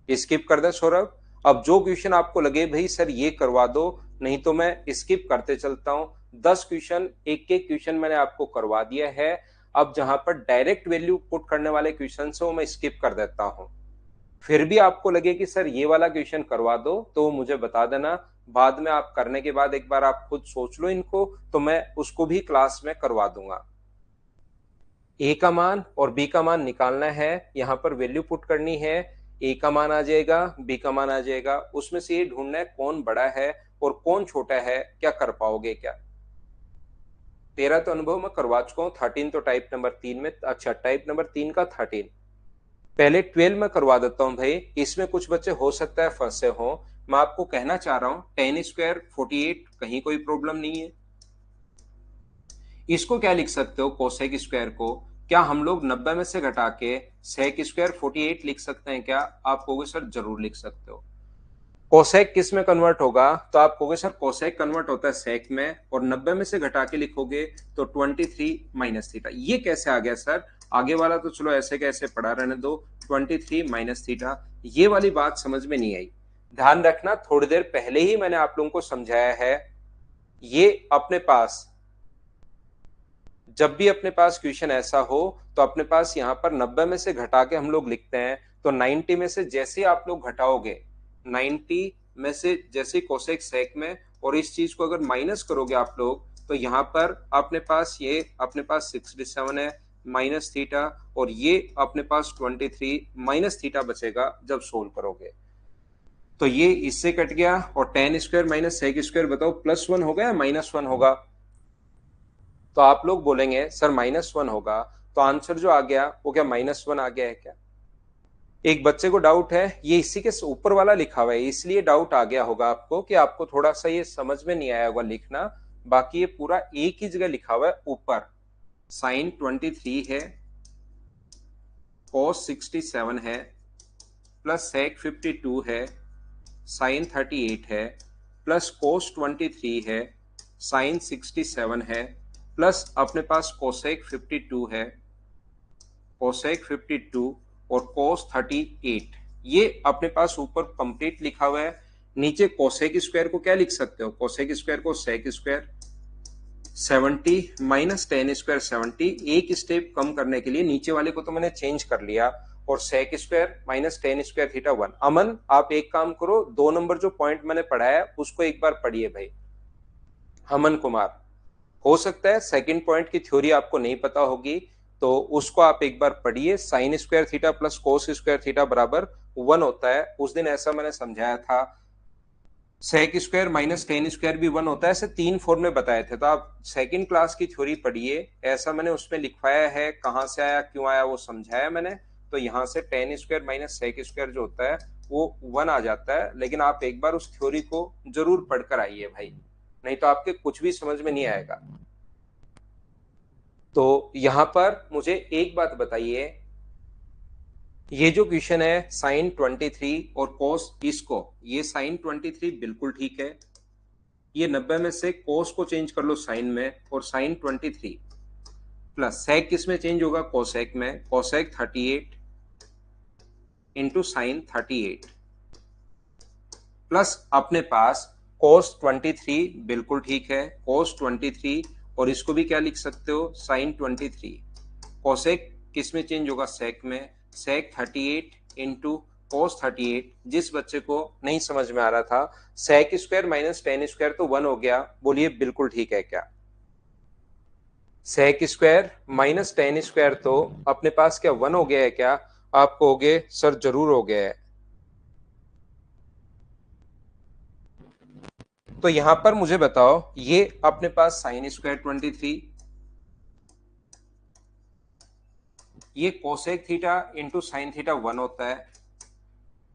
S1: स्किप कर दे सौरभ? अब जो क्वेश्चन आपको लगे भाई सर ये करवा दो, नहीं तो मैं स्किप करते चलता हूं। 10 क्वेश्चन एक एक क्वेश्चन मैंने आपको करवा दिया है। अब जहां पर डायरेक्ट वैल्यू पुट करने वाले क्वेश्चन है वो मैं स्किप कर देता हूं। फिर भी आपको लगे कि सर ये वाला क्वेश्चन करवा दो तो मुझे बता देना, बाद में आप करने के बाद एक बार आप खुद सोच लो इनको, तो मैं उसको भी क्लास में करवा दूंगा। ए का मान और बी का मान निकालना है, यहाँ पर वैल्यू पुट करनी है। ए का मान आ जाएगा, बी का मान आ जाएगा, उसमें से ये ढूंढना है कौन बड़ा है और कौन छोटा है। क्या कर पाओगे क्या? 13 तो अनुभव में करवा चुका हूँ, 13 तो टाइप नंबर 3 में। अच्छा, टाइप नंबर 3 का 13 पहले 12 में करवा देता हूँ भाई, इसमें कुछ बच्चे हो सकता है फंसे हो। मैं आपको कहना चाह रहा हूँ 10 स्क्वायर 48, कहीं कोई प्रॉब्लम नहीं है। इसको क्या लिख सकते हो कोसेक स्क्वायर को? क्या हम लोग 90 में से घटा के सेक स्क्वायर 48 लिख सकते हैं क्या? आप कहोगे सर जरूर लिख सकते हो। कोसेक किस में कन्वर्ट होगा? तो आप कहोगे सर कोसेक कन्वर्ट होता है सेक में और 90 में से घटा के लिखोगे तो 23 माइनस थीटा। ये कैसे आ गया सर? आगे वाला तो चलो ऐसे कैसे पढ़ा रहने दो, 23 माइनस थीटा, ये वाली बात समझ में नहीं आई। ध्यान रखना, थोड़ी देर पहले ही मैंने आप लोगों को समझाया है। ये अपने पास जब भी अपने पास क्वेश्चन ऐसा हो तो अपने पास यहाँ पर 90 में से घटा के हम लोग लिखते हैं, तो 90 में से जैसे आप लोग घटाओगे, 90 में से जैसे कोसेक सेक में, और इस चीज को अगर माइनस करोगे आप लोग तो यहाँ पर अपने पास ये अपने पास 67 है माइनस थीटा और ये अपने पास 23 माइनस थीटा बचेगा जब सोल्व करोगे। तो ये इससे कट गया और tan square minus sec square बताओ +1 होगा या -1 होगा? तो आप लोग बोलेंगे सर -1 होगा, तो आंसर जो आ गया वो क्या -1 आ गया है क्या? एक बच्चे को डाउट है, ये इसी के ऊपर वाला लिखा हुआ है इसलिए डाउट आ गया होगा आपको कि आपको थोड़ा सा ये समझ में नहीं आया होगा लिखना। बाकी ये पूरा एक ही जगह लिखा हुआ है ऊपर। साइन 23 है, cos 67 है, प्लस sec 52 है, साइन 38 है, प्लस cos 23 है, साइन 67 है, प्लस अपने पास कोसेक 52 है, कोसेक 52 और कोस 38। ये अपने पास ऊपर कंप्लीट लिखा हुआ है। नीचे कोसेक स्क्वायर को क्या लिख सकते हो? कोसेक स्क्वायर को sec square 70 minus tan square 70, एक स्टेप कम करने के लिए नीचे वाले को तो मैंने चेंज कर लिया, और sec square minus tan square theta 1। Aman आप एक काम करो, 2 नंबर जो पॉइंट मैंने पढ़ाया उसको एक बार पढ़िए भाई। अमन कुमार, हो सकता है सेकंड पॉइंट की थ्योरी आपको नहीं पता होगी, तो उसको आप एक बार पढ़िए। Sine square theta plus cos square theta बराबर 1 होता है, उस दिन ऐसा मैंने समझाया था। Sec square minus tan square भी 1 होता है, ऐसे 3 फॉर्मूले बताए थे। तो आप सेकंड क्लास की थ्योरी पढ़िए, ऐसा मैंने उसमें लिखवाया है, कहाँ से आया क्यों आया वो समझाया मैंने। तो यहाँ से tan square minus sec square जो होता है वो 1 आ जाता है। लेकिन आप एक बार उस थ्योरी को जरूर पढ़कर आइए भाई, नहीं तो आपके कुछ भी समझ में नहीं आएगा। तो यहाँ पर मुझे एक बात बताइए, ये जो क्वेश्चन है साइन 23 और कोस इसको, ये साइन 23 बिल्कुल ठीक है। ये 90 में से कोस को चेंज कर लो साइन में, और साइन 23 प्लस सेक किस में चेंज होगा, कोसेक में, कोसेक 38 इंटू साइन 38 प्लस अपने पास कोस 23 बिल्कुल ठीक है, कोस 23, और इसको भी क्या लिख सकते हो, साइन 23। कोसेक किस में चेंज होगा, सेक में, सेक 38 इंटू कोस 38। जिस बच्चे को नहीं समझ में आ रहा था, sec square minus tan square तो 1 हो गया, बोलिए बिल्कुल ठीक है क्या। Sec square minus tan square तो अपने पास क्या 1 हो गया है क्या। आप कहोगे सर जरूर हो गया है। तो यहां पर मुझे बताओ, ये अपने पास साइन स्क्वायर 23, ये cosec theta into sine theta 1 होता है।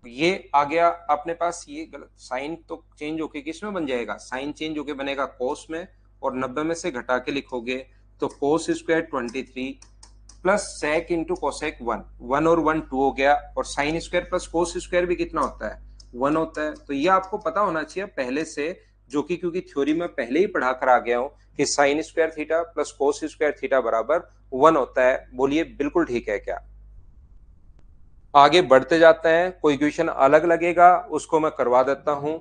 S1: ये आ गया अपने पास, ये गलत, साइन तो चेंज होके किस में बन जाएगा, साइन चेंज होके बनेगा कोस में, और 90 में से घटा के लिखोगे तो cos square 23 plus sec into cosec 1, 1 और 1 2 हो गया, और sine square plus cos square भी कितना होता है, 1 होता है। तो ये आपको पता होना चाहिए पहले से, जो कि क्योंकि थ्योरी में पहले ही पढ़ा कर आ गया हूं कि sine square theta plus cos square theta बराबर 1 होता है। बोलिए बिल्कुल ठीक है क्या। आगे बढ़ते जाते हैं, कोई क्वेश्चन अलग लगेगा उसको मैं करवा देता हूं,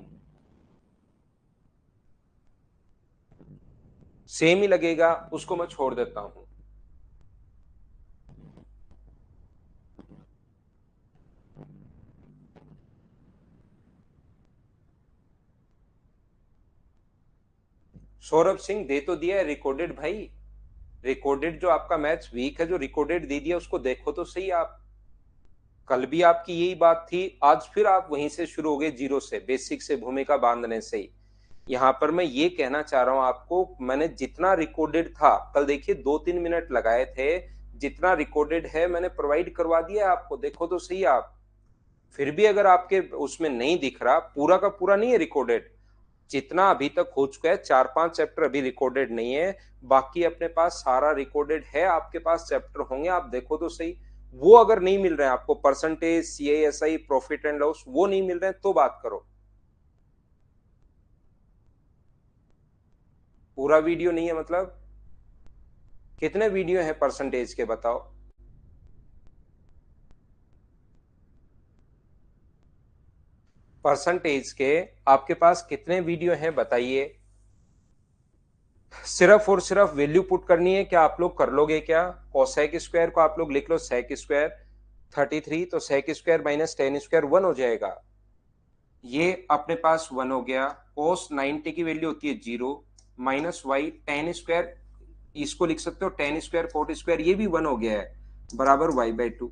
S1: सेम ही लगेगा उसको मैं छोड़ देता हूं। सौरभ सिंह दे तो दिया है रिकॉर्डेड भाई, रिकॉर्डेड जो आपका मैथ्स वीक है जो रिकॉर्डेड दे दिया उसको देखो तो सही आप। कल भी आपकी यही बात थी, आज फिर आप वहीं से शुरू हो गए, जीरो से, बेसिक से, भूमिका बांधने से ही। यहाँ पर मैं ये कहना चाह रहा हूं आपको, मैंने जितना रिकॉर्डेड था कल देखिए 2-3 मिनट लगाए थे, जितना रिकॉर्डेड है मैंने प्रोवाइड करवा दिया आपको, देखो तो सही आप। फिर भी अगर आपके उसमें नहीं दिख रहा, पूरा का पूरा नहीं है रिकॉर्डेड, जितना अभी तक हो चुका है, 4-5 चैप्टर अभी रिकॉर्डेड नहीं है, बाकी अपने पास सारा रिकॉर्डेड है, आपके पास चैप्टर होंगे, आप देखो तो सही। वो अगर नहीं मिल रहे हैं आपको, percentage, CI SI, profit and loss, वो नहीं मिल रहे हैं तो बात करो। पूरा वीडियो नहीं है मतलब कितने वीडियो हैं परसेंटेज के बताओ। परसेंटेज के आपके पास कितने वीडियो हैं बताइए। सिर्फ और सिर्फ वैल्यू पुट करनी है, क्या आप लोग कर लोगे क्या। कोसेक स्क्वायर को आप लोग लिख लो सेक स्क्वायर 33, तो sec square minus tan square 1 हो जाएगा, ये अपने पास 1 हो गया। कोस 90 की वैल्यू होती है 0, माइनस वाई टेन स्क्वायर, इसको लिख सकते हो टेन स्क्वायर कोट स्क्वायर, ये भी 1 हो गया है, बराबर y/2।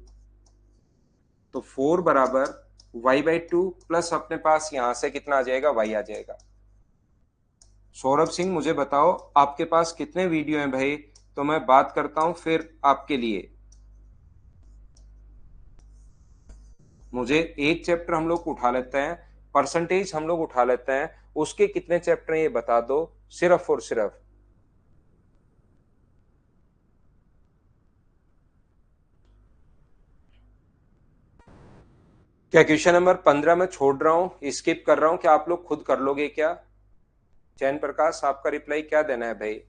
S1: तो 4 बराबर y/2 प्लस अपने पास यहां से कितना आ जाएगा, y आ जाएगा। सौरभ सिंह मुझे बताओ आपके पास कितने वीडियो हैं भाई, तो मैं बात करता हूं फिर आपके लिए। मुझे एक चैप्टर हम लोग उठा लेते हैं, परसेंटेज हम लोग उठा लेते हैं, उसके कितने चैप्टर हैं ये बता दो, सिर्फ और सिर्फ। क्या क्वेश्चन नंबर 15 में छोड़ रहा हूं, स्किप कर रहा हूं, क्या आप लोग खुद कर लोगे क्या। चैन प्रकाश आपका रिप्लाई क्या देना है भाई।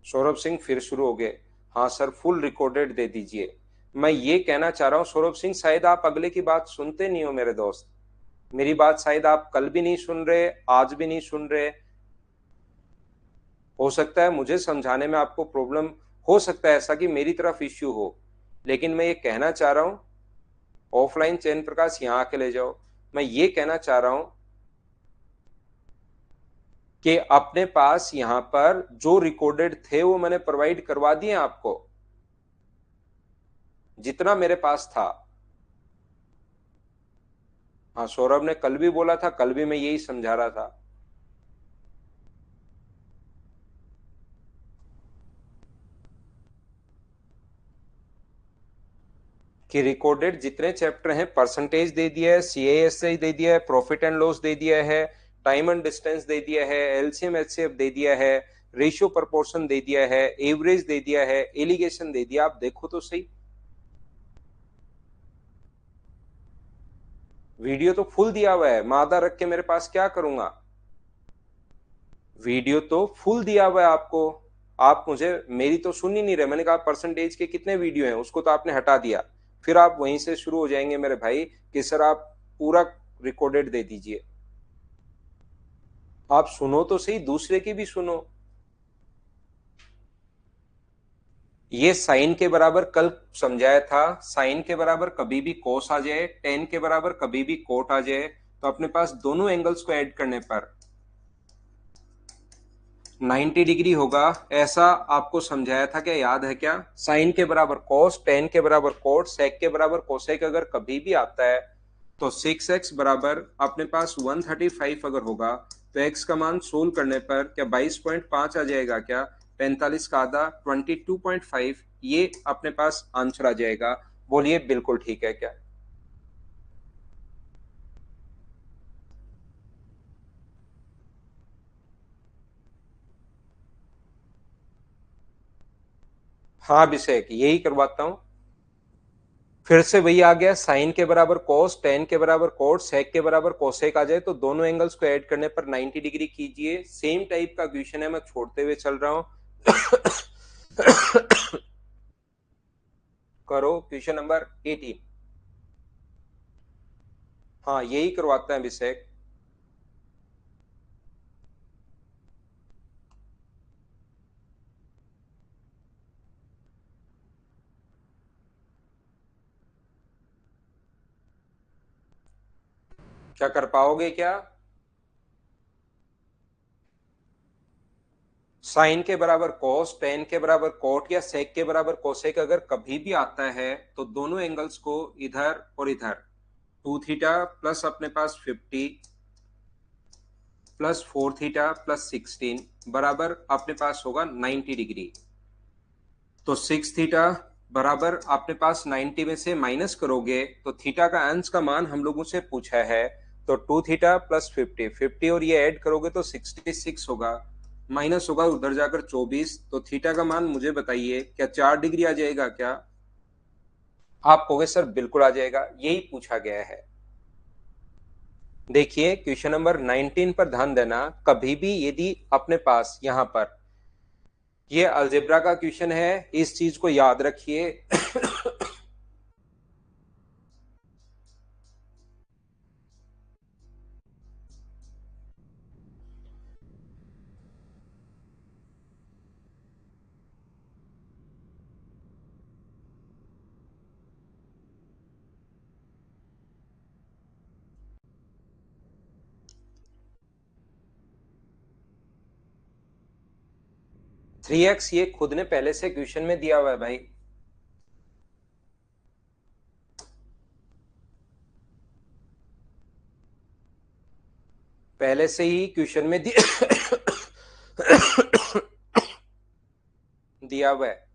S1: सौरभ सिंह फिर शुरू हो गए, हाँ सर फुल रिकॉर्डेड दे दीजिए। मैं ये कहना चाह रहा हूं सौरभ सिंह, शायद आप अगले की बात सुनते नहीं हो मेरे दोस्त, मेरी बात शायद आप कल भी नहीं सुन रहे, आज भी नहीं सुन रहे। हो सकता है मुझे समझाने में आपको प्रॉब्लम, हो सकता है ऐसा कि मेरी तरफ इश्यू हो, लेकिन मैं ये कहना चाह रहा हूं, ऑफलाइन चैन प्रकाश यहाँ आके ले जाओ। मैं ये कहना चाह रहा हूं कि अपने पास यहां पर जो रिकॉर्डेड थे वो मैंने प्रोवाइड करवा दिए आपको, जितना मेरे पास था। हाँ, सौरभ ने कल भी बोला था, कल भी मैं यही समझा रहा था कि रिकॉर्डेड जितने चैप्टर हैं परसेंटेज दे दिया है, सीआईएसआई दे दिया है, प्रॉफिट एंड लॉस दे दिया है, टाइम एंड डिस्टेंस दे दिया है, एलसीएम एचसीएफ दे दिया है, रेशियो प्रपोर्शन दे दिया है, एवरेज दे दिया है, एलिगेशन दे दिया। आप देखो तो सही, वीडियो तो फुल दिया हुआ है, मादा रख के मेरे पास क्या करूंगा। वीडियो तो फुल दिया हुआ है आपको, आप मुझे मेरी तो सुन ही नहीं रहे। मैंने कहा परसेंटेज के कितने वीडियो हैं, उसको तो आपने हटा दिया। फिर आप वहीं से शुरू हो जाएंगे मेरे भाई कि सर आप पूरा रिकॉर्डेड दे दीजिए। आप सुनो तो सही, दूसरे की भी सुनो। ये साइन के बराबर कल समझाया था, साइन के बराबर कभी भी कोस आ जाए, टेन के बराबर कभी भी कोट आ जाए, तो अपने पास दोनों एंगल्स को ऐड करने पर 90 डिग्री होगा। ऐसा आपको समझाया था क्या, याद है क्या? साइन के बराबर कॉस, टेन के बराबर कोट, सेक के बराबर कोसेक अगर कभी भी आता है तो 6x बराबर अपने पास 135 अगर होगा तो x का मान सोल्व करने पर क्या 22.5 आ जाएगा क्या? 45 का आधा 22.5, ये अपने पास आंसर आ जाएगा। बोलिए बिल्कुल ठीक है क्या? हाँ अभिषेक, यही करवाता हूं। फिर से वही आ गया, साइन के बराबर कोस, टेन के बराबर कोट, सेक के बराबर कोसेक आ जाए तो दोनों एंगल्स को ऐड करने पर 90 डिग्री कीजिए। सेम टाइप का क्वेश्चन है, मैं छोड़ते हुए चल रहा हूं। करो क्वेश्चन नंबर 18। हाँ यही करवाता है अभिषेक। क्या कर पाओगे क्या? साइन के बराबर कोस, टेन के बराबर कोट या सेक के बराबर कोसेक अगर कभी भी आता है तो दोनों एंगल्स को इधर और इधर 2 थीटा प्लस अपने पास 50 प्लस 4 थीटा प्लस 16 बराबर अपने पास होगा 90 डिग्री। तो 6 थीटा बराबर अपने पास 90 में से माइनस करोगे तो थीटा का अंश का मान हम लोगों से पूछा है, तो 2 थीटा प्लस 50 और ये ऐड करोगे तो 66 होगा, माइनस होगा उधर जाकर 24, तो थीटा का मान मुझे बताइए क्या 4 डिग्री आ जाएगा क्या? आप कहोगे सर बिल्कुल आ जाएगा, यही पूछा गया है। देखिए क्वेश्चन नंबर 19 पर ध्यान देना, कभी भी यदि अपने पास यहां पर ये अलजेब्रा का क्वेश्चन है, इस चीज को याद रखिए। 3x ये खुद ने पहले से क्वेश्चन में दिया हुआ है भाई, पहले से ही क्वेश्चन में दिया हुआ है।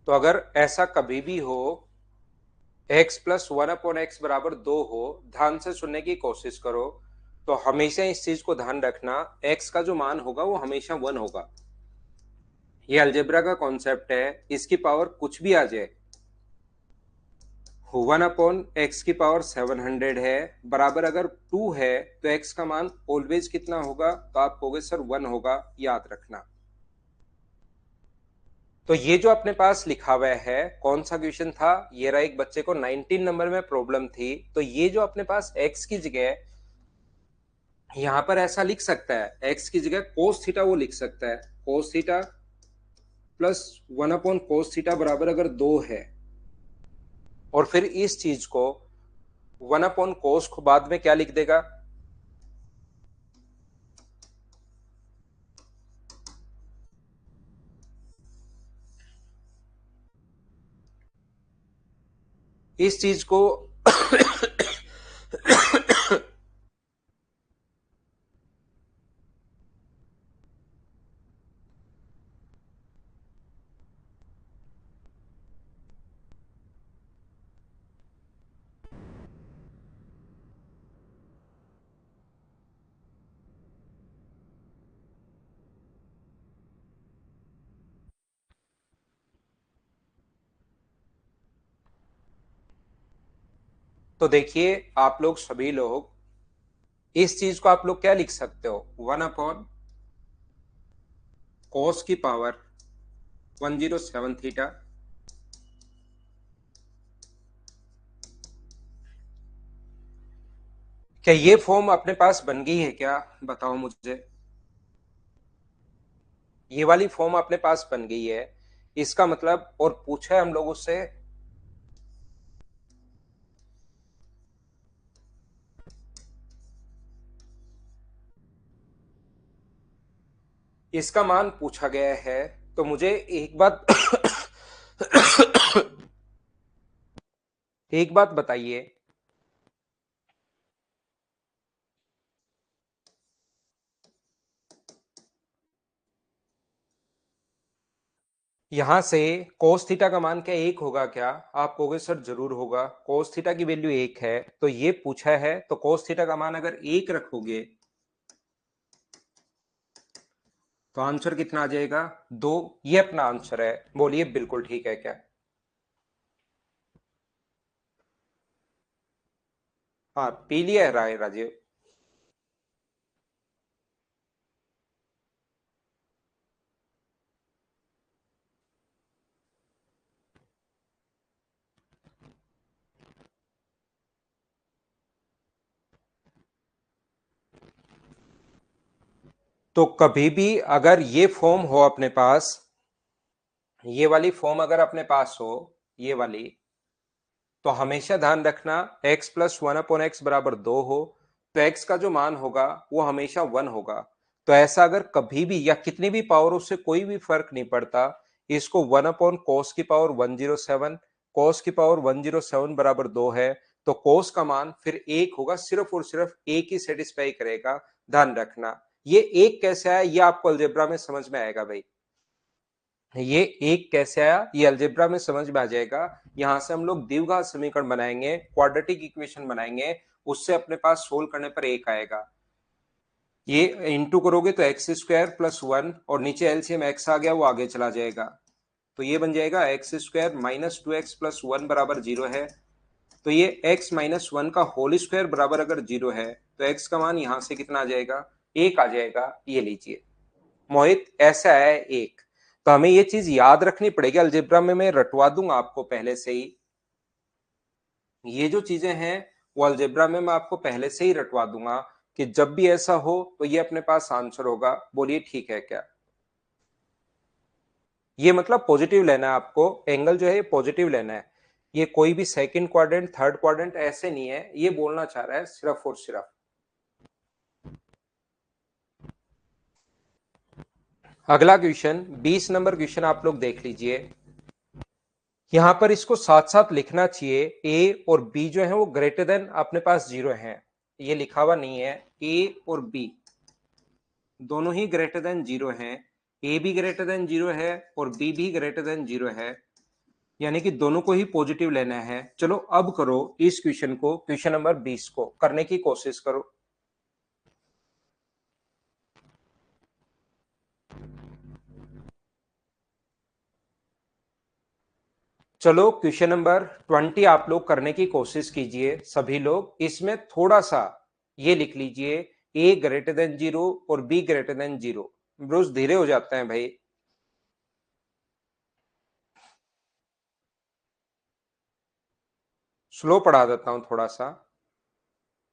S1: तो अगर ऐसा कभी भी हो x प्लस 1/x बराबर 2 हो, ध्यान से सुनने की कोशिश करो, तो हमेशा इस चीज को ध्यान रखना, x का जो मान होगा वो हमेशा 1 होगा। ये अलजेब्रा का कॉन्सेप्ट है, इसकी पावर कुछ भी आ जाए वन अपॉन एक्स की पावर 700 है, बराबर अगर 2 है तो एक्स का मान ऑलवेज कितना होगा, तो आप कहोगे सर 1 होगा, याद रखना। तो ये जो अपने पास लिखा हुआ है कौन सा क्वेश्चन था, ये रहा, एक बच्चे को 19 नंबर में प्रॉब्लम थी। तो ये जो अपने पास एक्स की जगह यहां पर ऐसा लिख सकता है, एक्स की जगह कोस थीटा वो लिख सकता है, कोस थीटा प्लस 1 अपॉन कोस थीटा बराबर अगर 2 है, और फिर इस चीज को 1 अपॉन कोस को बाद में क्या लिख देगा, इस चीज को तो देखिए आप लोग सभी लोग इस चीज को आप लोग क्या लिख सकते हो, 1 अपॉन कोस की पावर 107 थीटा। क्या ये फॉर्म अपने पास बन गई है क्या, बताओ मुझे, ये वाली फॉर्म अपने पास बन गई है, इसका मतलब, और पूछा है हम लोगों से, इसका मान पूछा गया है। तो मुझे एक बात एक बात बताइए, यहां से cos थीटा का मान क्या एक होगा क्या, आप कहोगे सर जरूर होगा, cos थीटा की वैल्यू एक है, तो ये पूछा है, तो cos थीटा का मान अगर एक रखोगे तो आंसर कितना आ जाएगा, 2। ये अपना आंसर है, बोलिए बिल्कुल ठीक है क्या। हाँ पी लिया है राय राजीव। तो कभी भी अगर ये फॉर्म हो अपने पास, ये वाली फॉर्म अगर अपने पास हो, ये वाली, तो हमेशा ध्यान रखना x प्लस 1/x बराबर 2 हो, तो x का जो मान होगा वो हमेशा 1 होगा। तो ऐसा अगर कभी भी या कितनी भी पावर, उससे कोई भी फर्क नहीं पड़ता, इसको 1/cos की पावर 107, cos की पावर 107 बराबर 2 है, तो cos का मान फिर एक होगा, सिर्फ और सिर्फ एक ही सेटिस्फाई करेगा। ध्यान रखना, ये एक कैसे आया ये आपको अलजेब्रा में समझ में आएगा भाई, ये एक कैसे आया ये अलजेब्रा में समझ में आ जाएगा। यहां से हम लोग द्विघात समीकरण बनाएंगे, क्वाड्रेटिक इक्वेशन बनाएंगे, उससे अपने पास सोल्व करने पर एक आएगा। ये इंटू करोगे तो एक्स स्क्वायर प्लस 1, और नीचे एलसीएम एक्स आ गया वो आगे चला जाएगा, तो ये बन जाएगा x square minus 2x plus 1 बराबर 0 है। तो ये x माइनस 1 का होल स्क्वायर बराबर अगर 0 है, तो x का मान यहां से कितना आ जाएगा, एक आ जाएगा। ये लीजिए मोहित, ऐसा है एक। तो हमें ये चीज याद रखनी पड़ेगी, अलजेब्रा में मैं रटवा दूंगा आपको पहले से ही, ये जो चीजें हैं वो अलजेब्रा में मैं आपको पहले से ही रटवा दूंगा, कि जब भी ऐसा हो तो ये अपने पास आंसर होगा। बोलिए ठीक है क्या, ये मतलब पॉजिटिव लेना है आपको, एंगल जो है ये पॉजिटिव लेना है, ये कोई भी सेकंड क्वाड्रेंट थर्ड क्वाड्रेंट ऐसे नहीं है, ये बोलना चाह रहा है सिर्फ और सिर्फ। अगला क्वेश्चन 20 नंबर क्वेश्चन आप लोग देख लीजिए, यहां पर इसको साथ साथ लिखना चाहिए, ए और बी जो है वो ग्रेटर देन अपने पास 0 है, ये लिखा हुआ नहीं है, ए और बी दोनों ही ग्रेटर देन 0 है, ए भी ग्रेटर देन 0 है और बी भी ग्रेटर देन 0 है, यानी कि दोनों को ही पॉजिटिव लेना है। चलो अब करो इस क्वेश्चन को, क्वेश्चन नंबर 20 को करने की कोशिश करो। चलो क्वेश्चन नंबर 20 आप लोग करने की कोशिश कीजिए सभी लोग। इसमें थोड़ा सा ये लिख लीजिए a ग्रेटर देन 0 और b ग्रेटर देन 0। ब्रोस धीरे हो जाते हैं भाई। स्लो पढ़ा देता हूं थोड़ा सा।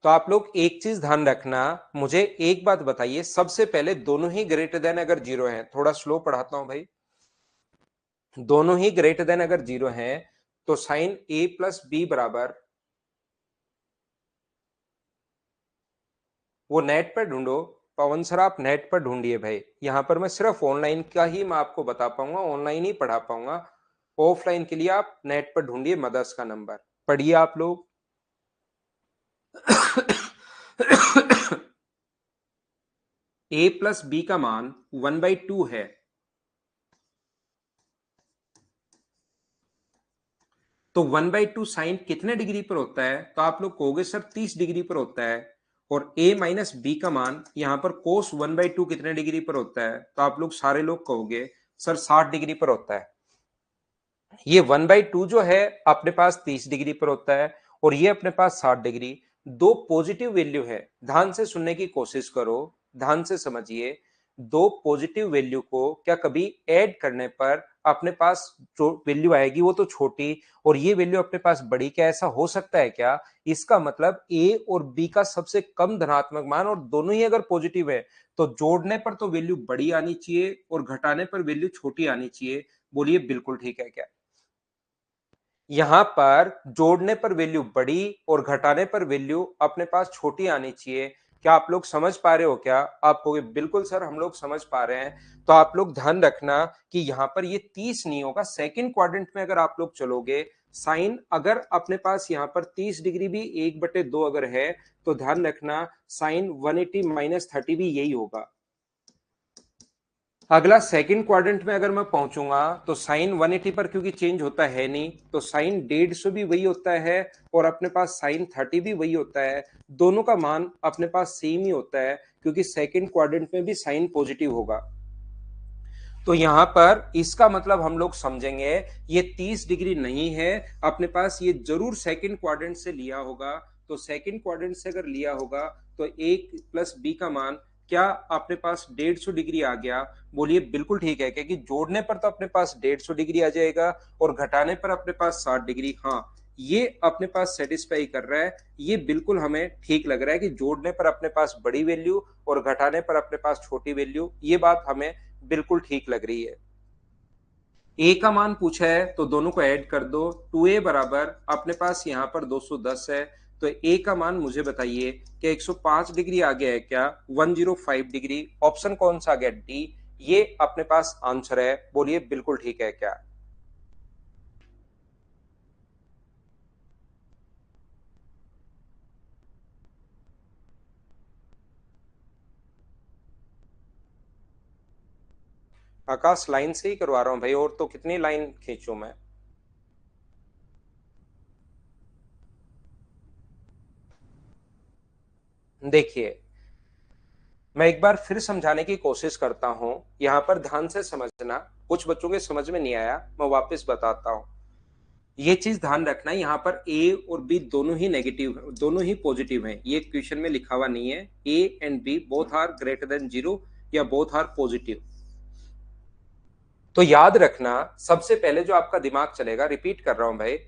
S1: तो आप लोग एक चीज ध्यान रखना, मुझे एक बात बताइए, सबसे पहले दोनों ही ग्रेटर देन अगर 0 है, थोड़ा स्लो पढ़ाता हूं भाई, दोनों ही ग्रेटर देन अगर 0 है तो साइन a प्लस बी बराबर, वो नेट पर ढूंढो। पवन सर आप नेट पर ढूंढिए भाई, यहां पर मैं सिर्फ ऑनलाइन का ही मैं आपको बता पाऊंगा, ऑनलाइन ही पढ़ा पाऊंगा। ऑफलाइन के लिए आप नेट पर ढूंढिए मदर्स का नंबर, पढ़िए आप लोग। a प्लस बी का मान 1/2 है, तो 1/2 साइन कितने डिग्री पर होता है? तो आप लोग कहोगे सर 30 डिग्री पर होता है। और a माइनस बी का मान यहां पर कोस 1/2 कितने डिग्री पर होता है? तो आप लोग सारे लोग कहोगे सर 60 डिग्री पर होता है। ये 1/2 जो है अपने पास 30 डिग्री पर होता है और ये अपने पास 60 डिग्री। दो पॉजिटिव वैल्यू है, ध्यान से सुनने की कोशिश करो, ध्यान से समझिए। दो पॉजिटिव वैल्यू को क्या कभी ऐड करने पर अपने पास जो वैल्यू आएगी वो तो छोटी और ये वैल्यू अपने पास बड़ी, क्या ऐसा हो सकता है क्या? इसका मतलब a और b का सबसे कम धनात्मक मान और दोनों ही अगर पॉजिटिव है तो जोड़ने पर तो वैल्यू बड़ी आनी चाहिए और घटाने पर वैल्यू छोटी आनी चाहिए। बोलिए बिल्कुल ठीक है क्या? यहां पर जोड़ने पर वैल्यू बड़ी और घटाने पर वैल्यू अपने पास छोटी आनी चाहिए। क्या आप लोग समझ पा रहे हो क्या? आप कहोगे बिल्कुल सर हम लोग समझ पा रहे हैं। तो आप लोग ध्यान रखना कि यहां पर ये 30 नहीं होगा। सेकंड क्वाड्रेंट में अगर आप लोग चलोगे, साइन अगर अपने पास यहां पर 30 डिग्री भी 1/2 अगर है तो ध्यान रखना साइन 180 माइनस 30 भी यही होगा। अगला सेकंड क्वाड्रेंट में अगर मैं पहुंचूंगा तो साइन 180 पर क्योंकि चेंज होता है नहीं, तो साइन 150 भी वही होता है और अपने पास साइन 30 भी वही होता है। दोनों का मान अपने पास सेम ही होता है क्योंकि सेकंड क्वाड्रेंट में भी साइन पॉजिटिव होगा। तो यहां पर इसका मतलब हम लोग समझेंगे ये 30 डिग्री नहीं है अपने पास, ये जरूर सेकंड क्वाड्रेंट से लिया होगा। तो सेकंड क्वाड्रेंट से अगर लिया होगा तो एक प्लस बी का मान क्या अपने पास 150 डिग्री आ गया? बोलिए बिल्कुल ठीक है, क्योंकि जोड़ने पर तो अपने पास 150 डिग्री आ जाएगा और घटाने पर अपने पास 60 डिग्री। हाँ, ये अपने पास सेटिस्फाई कर रहा है, ये बिल्कुल हमें ठीक लग रहा है कि जोड़ने पर अपने पास बड़ी वैल्यू और घटाने पर अपने पास छोटी वैल्यू, ये बात हमें बिल्कुल ठीक लग रही है। ए का मान पूछा है तो दोनों को ऐड कर दो। 2a बराबर अपने पास यहां पर 210 है, तो ए का मान मुझे बताइए कि 105 डिग्री आ गया है क्या? 105 डिग्री। ऑप्शन कौन सा आ गया? डी। ये अपने पास आंसर है। बोलिए बिल्कुल ठीक है क्या? आकाश लाइन से ही करवा रहा हूं भाई, और तो कितनी लाइन खींचूं मैं? देखिए, मैं एक बार फिर समझाने की कोशिश करता हूं, यहां पर ध्यान से समझना। कुछ बच्चों के समझ में नहीं आया, मैं वापस बताता हूं। ये चीज ध्यान रखना है, यहाँ पर ए और बी दोनों ही नेगेटिव, दोनों ही पॉजिटिव हैं। ये क्वेश्चन में लिखा हुआ नहीं है A and B both are greater than 0 या बोथ आर पॉजिटिव। तो याद रखना, सबसे पहले जो आपका दिमाग चलेगा, रिपीट कर रहा हूं भाई,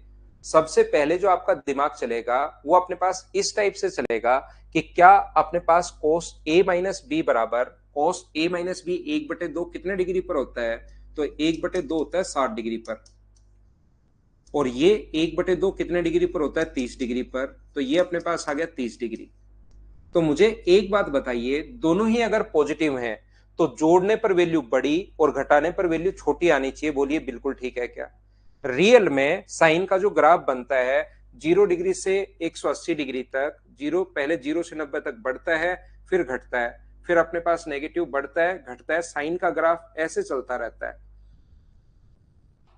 S1: सबसे पहले जो आपका दिमाग चलेगा वो अपने पास इस टाइप से चलेगा कि क्या अपने पास कोस ए माइनस बी बराबर कोस ए माइनस बी 1/2 कितने डिग्री पर होता है? तो 1/2 होता है 60 डिग्री पर। और ये 1/2 कितने डिग्री पर होता है? 30 डिग्री पर। तो ये अपने पास आ गया 30 डिग्री। तो मुझे एक बात बताइए, दोनों ही अगर पॉजिटिव हैं तो जोड़ने पर वैल्यू बड़ी और घटाने पर वैल्यू छोटी आनी चाहिए। बोलिए बिल्कुल ठीक है क्या? रियल में साइन का जो ग्राफ बनता है 0 डिग्री से 180 डिग्री तक, जीरो पहले 0 से 90 तक बढ़ता है, फिर घटता है, फिर अपने पास नेगेटिव बढ़ता है घटता है, साइन का ग्राफ ऐसे चलता रहता है।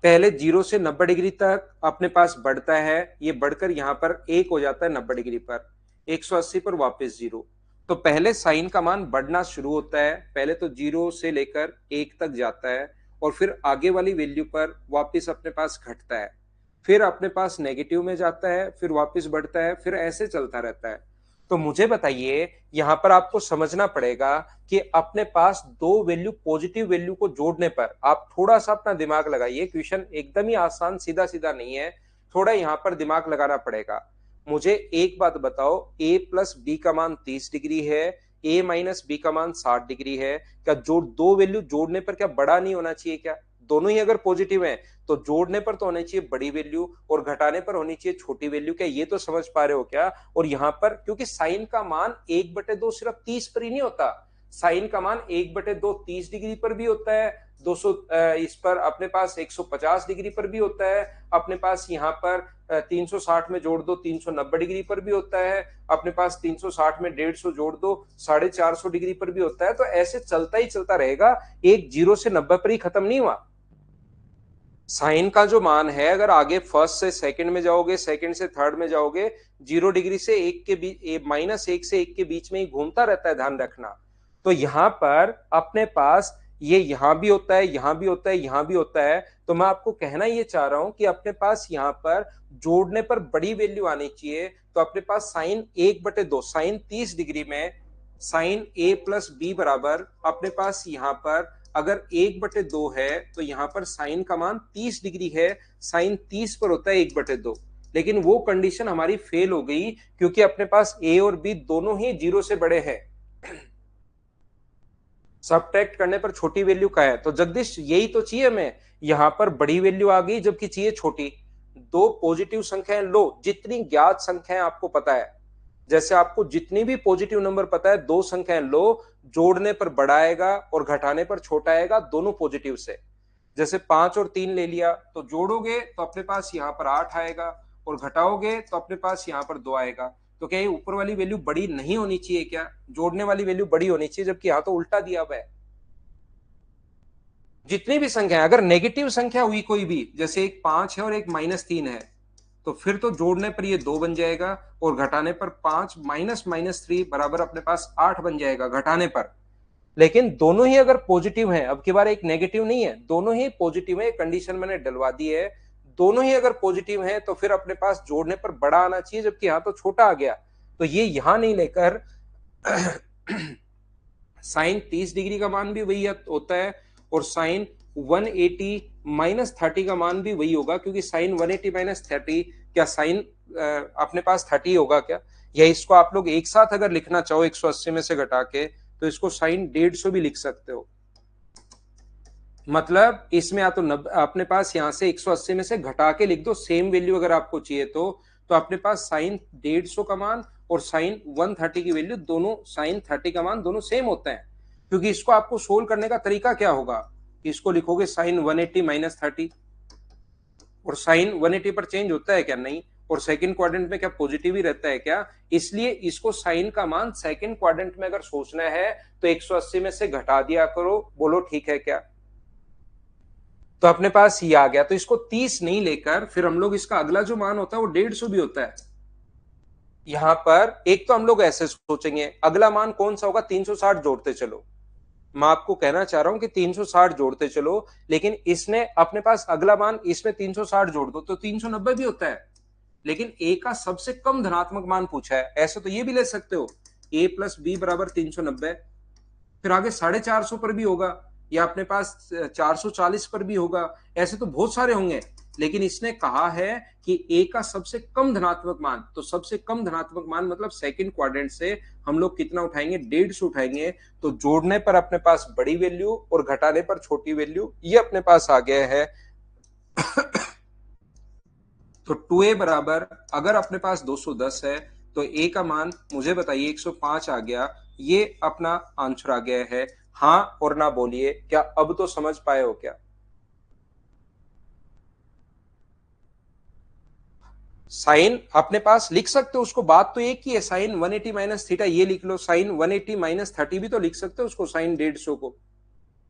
S1: पहले 0 से 90 डिग्री तक अपने पास बढ़ता है, ये बढ़कर यहां पर 1 हो जाता है 90 डिग्री पर, 180 पर वापस 0। तो पहले साइन का मान बढ़ना शुरू होता है, पहले तो 0 से लेकर 1 तक जाता है और फिर आगे वाली वैल्यू पर वापस अपने पास घटता है। फिर अपने पास नेगेटिव में जाता है, फिर वापस बढ़ता है, फिर ऐसे चलता रहता है। तो मुझे बताइए, यहां पर आपको समझना पड़ेगा कि अपने पास दो वैल्यू, पॉजिटिव वैल्यू को जोड़ने पर आप थोड़ा सा अपना दिमाग लगाइए। क्वेश्चन एकदम ही आसान सीधा सीधा नहीं है, थोड़ा यहां पर दिमाग लगाना पड़ेगा। मुझे एक बात बताओ, a प्लस बी का मान 30 डिग्री है, a माइनस बी का मान 60 डिग्री है। क्या जोड़ दो वैल्यू जोड़ने पर क्या बड़ा नहीं होना चाहिए क्या? दोनों ही अगर पॉजिटिव हैं तो जोड़ने पर तो होनी चाहिए बड़ी वैल्यू और घटाने पर होनी चाहिए छोटी वैल्यू। क्या ये तो समझ पा रहे हो क्या? और यहां पर क्योंकि साइन का मान 1/2 सिर्फ 30 पर ही नहीं होता, साइन का मान 1/2 30 डिग्री पर भी होता है, 200 इस पर अपने पास 150 डिग्री पर भी होता है, अपने पास यहाँ पर 360 में जोड़ दो 390 डिग्री पर भी होता है, अपने पास 360 में 150 जोड़ दो 450 डिग्री पर भी होता है। तो ऐसे चलता ही चलता रहेगा, एक 0 से 90 पर ही खत्म नहीं हुआ। साइन का जो मान है, अगर आगे फर्स्ट से सेकंड में जाओगे, सेकंड से थर्ड में जाओगे, 0 डिग्री से 1 के बीच, -1 से 1 के बीच में ही घूमता रहता है, ध्यान रखना। तो यहां पर अपने पास ये यहां भी होता है, यहां भी होता है, यहां भी होता है। तो मैं आपको कहना ये चाह रहा हूं कि अपने पास यहां पर जोड़ने पर बड़ी वैल्यू आनी चाहिए। तो अपने पास साइन 1/2, साइन 30 डिग्री में साइन a प्लस बी बराबर अपने पास यहां पर अगर 1/2 है तो यहां पर साइन का मान 30 डिग्री है, साइन 30 पर होता है 1/2। लेकिन वो कंडीशन हमारी फेल हो गई क्योंकि अपने पास a और b दोनों ही 0 से बड़े हैं। सबट्रैक्ट करने पर छोटी वैल्यू का है, तो जगदीश यही तो चाहिए हमें। यहां पर बड़ी वैल्यू आ गई जबकि चाहिए छोटी। दो पॉजिटिव संख्याएं लो, जितनी ज्ञात संख्याएं आपको पता है, जैसे आपको जितनी भी पॉजिटिव नंबर पता है, दो संख्याएं लो, जोड़ने पर बड़ा आएगा और घटाने पर छोटा आएगा, दोनों पॉजिटिव से। जैसे 5 और 3 ले लिया, तो जोड़ोगे तो अपने पास यहाँ पर 8 आएगा और घटाओगे तो अपने पास यहाँ पर 2 आएगा। तो क्या ये ऊपर वाली वैल्यू बड़ी नहीं होनी चाहिए क्या? जोड़ने वाली वैल्यू बड़ी होनी चाहिए, जबकि यहाँ तो उल्टा दिया हुआ है। जितनी भी संख्या, अगर नेगेटिव संख्या हुई कोई भी, जैसे एक 5 है और एक -3 है, तो फिर तो जोड़ने पर ये 2 बन जाएगा और घटाने पर 5 माइनस -3 बराबर अपने पास 8 बन जाएगा घटाने पर। लेकिन दोनों ही अगर पॉजिटिव हैं, अब की बार एक नेगेटिव नहीं है, दोनों ही पॉजिटिव है, कंडीशन मैंने डलवा दी है। दोनों ही अगर पॉजिटिव हैं तो फिर अपने पास जोड़ने पर बड़ा आना चाहिए, जबकि यहां तो छोटा आ गया। तो ये यहां नहीं लेकर साइन 30 डिग्री का मान भी वही होता है और साइन 180 -30 का मान भी वही होगा, क्योंकि साइन 180 -30, क्या साइन अपने पास 30 होगा क्या? या इसको आप लोग एक साथ अगर लिखना चाहो 180 में से घटा के, तो इसको साइन 150 भी लिख सकते हो। मतलब इसमें या तो अपने पास यहां से 180 में से घटा के लिख दो, सेम वैल्यू अगर आपको चाहिए तो अपने पास साइन 150 का मान और साइन 130 की वैल्यू, दोनों साइन 30 का मान दोनों सेम होते हैं। क्योंकि इसको आपको सोल्व करने का तरीका क्या होगा, इसको लिखोगे साइन 180 -30, और साइन 180 पर चेंज होता है क्या? नहीं। और सेकंड क्वाड्रेंट में क्या पॉजिटिव ही रहता है क्या? इसलिए इसको साइन का मान सेकंड क्वाड्रेंट में अगर सोचना है तो 180 में से घटा दिया करो, बोलो ठीक है क्या? तो अपने पास ये आ गया। तो इसको 30 नहीं लेकर फिर हम लोग इसका अगला जो मान होता है वो 150 भी होता है। यहां पर एक तो हम लोग ऐसे सोचेंगे, अगला मान कौन सा होगा? 360 जोड़ते चलो। मैं आपको कहना चाह रहा हूं कि 360 जोड़ते चलो, लेकिन इसने अपने पास अगला मान, इसमें 360 जोड़ दो तो 390 भी होता है। लेकिन ए का सबसे कम धनात्मक मान पूछा है, ऐसे तो ये भी ले सकते हो, a प्लस बी बराबर 390। फिर आगे 450 पर भी होगा, या अपने पास 440 पर भी होगा, ऐसे तो बहुत सारे होंगे। लेकिन इसने कहा है कि ए का सबसे कम धनात्मक मान, तो सबसे कम धनात्मक मान मतलब सेकंड क्वाड्रेंट से हम लोग कितना उठाएंगे? 150 उठाएंगे। तो जोड़ने पर अपने पास बड़ी वैल्यू और घटाने पर छोटी वैल्यू, ये अपने पास आ गया है। तो 2a बराबर, अगर अपने पास 210 है तो a का मान मुझे बताइए 105 आ गया। ये अपना आंसर आ गया है। हाँ और ना बोलिए, क्या अब तो समझ पाए हो क्या? साइन अपने पास लिख सकते हो उसको, बात तो एक ही है, साइन 180 -थीटा ये लिख लो, साइन 180 -30 भी तो लिख सकते हो उसको, साइन 150 को।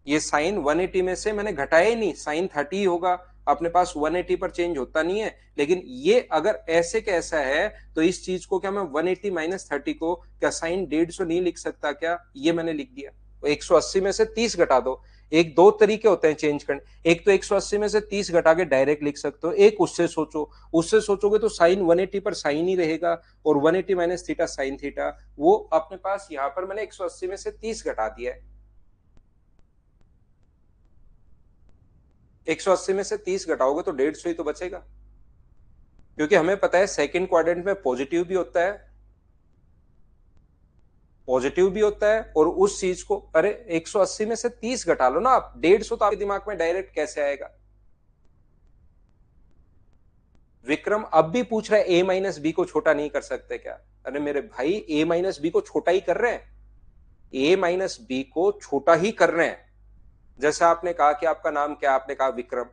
S1: ये साइन 180 में से मैंने घटाया ही नहीं, साइन 30 होगा, अपने पास 180 पर चेंज होता नहीं है। लेकिन ये अगर ऐसे कैसा है तो इस चीज को क्या मैं 180 -30 को क्या साइन 150 नहीं लिख सकता क्या? ये मैंने लिख दिया। 180 में से 30 घटा दो, एक दो तरीके होते हैं चेंज करने, एक तो 180 में से 30 घटा के डायरेक्ट लिख सकते हो, एक उससे सोचो, उससे सोचोगे तो साइन 180 पर साइन ही रहेगा और 180 माइनस थीटा साइन थीटा, वो अपने पास यहां पर मैंने 180 में से 30 घटा दिया है, 180 में से 30 घटाओगे तो 150 ही तो बचेगा, क्योंकि हमें पता है सेकंड क्वाड्रेंट में पॉजिटिव भी होता है, पॉजिटिव भी होता है, और उस चीज को, अरे 180 में से 30 घटा लो ना आप, 150 तो आपके दिमाग में डायरेक्ट कैसे आएगा। विक्रम अब भी पूछ रहा है ए माइनस बी को छोटा नहीं कर सकते क्या? अरे मेरे भाई ए माइनस बी को छोटा ही कर रहे हैं, ए माइनस बी को छोटा ही कर रहे हैं। जैसे आपने कहा कि आपका नाम क्या, आपने कहा विक्रम,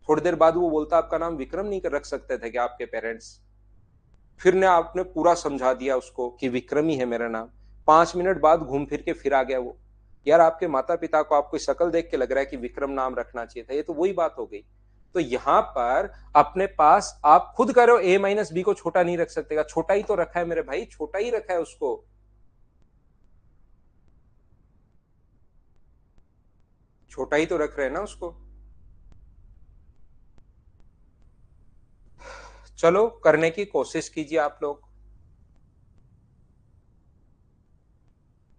S1: थोड़ी देर बाद वो बोलता आपका नाम विक्रम नहीं कर रख सकते थे क्या आपके पेरेंट्स? फिर ने आपने पूरा समझा दिया उसको कि विक्रम ही है मेरा नाम, 5 मिनट बाद घूम फिर के फिर आ गया वो, यार आपके माता पिता को आपको शक्ल देख के लग रहा है कि विक्रम नाम रखना चाहिए था, ये तो वही बात हो गई। तो यहां पर अपने पास आप खुद कह रहे हो ए माइनस बी को छोटा नहीं रख सकते, छोटा ही तो रखा है मेरे भाई, छोटा ही रखा है उसको, छोटा ही तो रख रहे हैं ना उसको। चलो करने की कोशिश कीजिए आप लोग।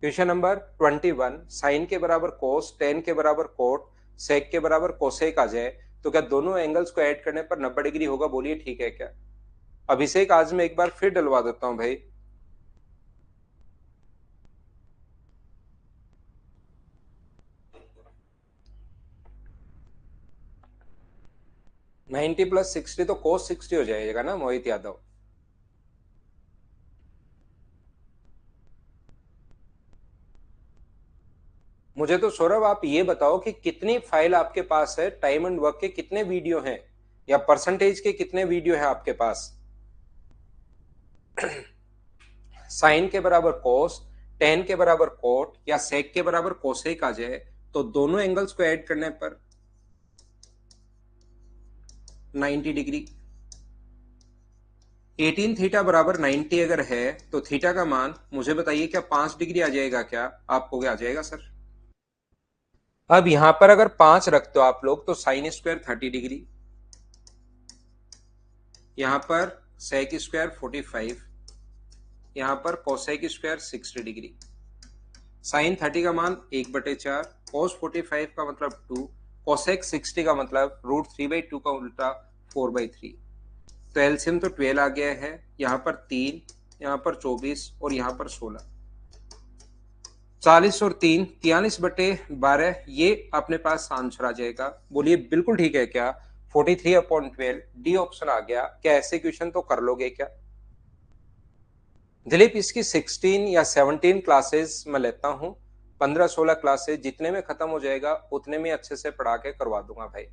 S1: क्वेश्चन नंबर 21, साइन के बराबर कोस, टेन के बराबर कोट, सेक के बराबर कोसेक आ जाए तो क्या दोनों एंगल्स को ऐड करने पर 90 डिग्री होगा? बोलिए ठीक है क्या? अभिषेक आज मैं एक बार फिर डलवा देता हूं भाई। 90 प्लस 60 तो कोस 60 हो जाएगा ना मोहित यादव? मुझे तो सौरभ आप ये बताओ कि कितनी फाइल आपके पास है, टाइम एंड वर्क के कितने वीडियो हैं, या परसेंटेज के कितने वीडियो हैं आपके पास? साइन के बराबर कोस, टेन के बराबर कोट या सेक के बराबर कोसेक आ जाए तो दोनों एंगल्स को ऐड करने पर 90 डिग्री। 18 थीटा बराबर 90 अगर है तो थीटा का मान मुझे बताइए क्या 5 डिग्री आ जाएगा क्या? आपको क्या आ जाएगा सर? अब यहां पर अगर 5 रखते हो आप लोग तो साइन स्क्वायर 30 डिग्री, यहां पर सेक स्क्वायर 45, यहां पर कोसेक स्क्वायर 60 डिग्री। साइन 30 का मान 1/4, कोस 45 का मतलब 2, कोसेक 60 का मतलब √3/2 का उल्टा 4/3। तो एलसीएम तो 12 आ गया है, यहाँ पर 3, यहाँ पर 24 और यहाँ पर 16, 40 और 3 43/12, ये अपने पास आंसर आ जाएगा। बोलिए बिल्कुल ठीक है क्या? 43/12 डी ऑप्शन आ गया। क्या ऐसे क्वेश्चन तो कर लोगे क्या? दिलीप इसकी 16 या 17 क्लासेस मैं लेता हूँ, 15-16 क्लासेस, जितने में खत्म हो जाएगा उतने में अच्छे से पढ़ा के करवा दूंगा भाई।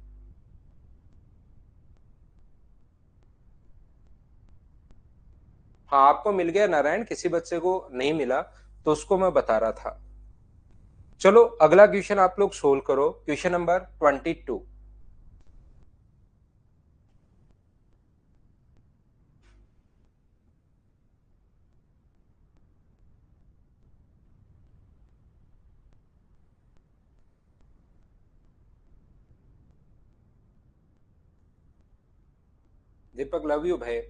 S1: हाँ आपको मिल गया नारायण, किसी बच्चे को नहीं मिला तो उसको मैं बता रहा था। चलो अगला क्वेश्चन आप लोग सोल्व करो, question number 22। Deepak love you भाई।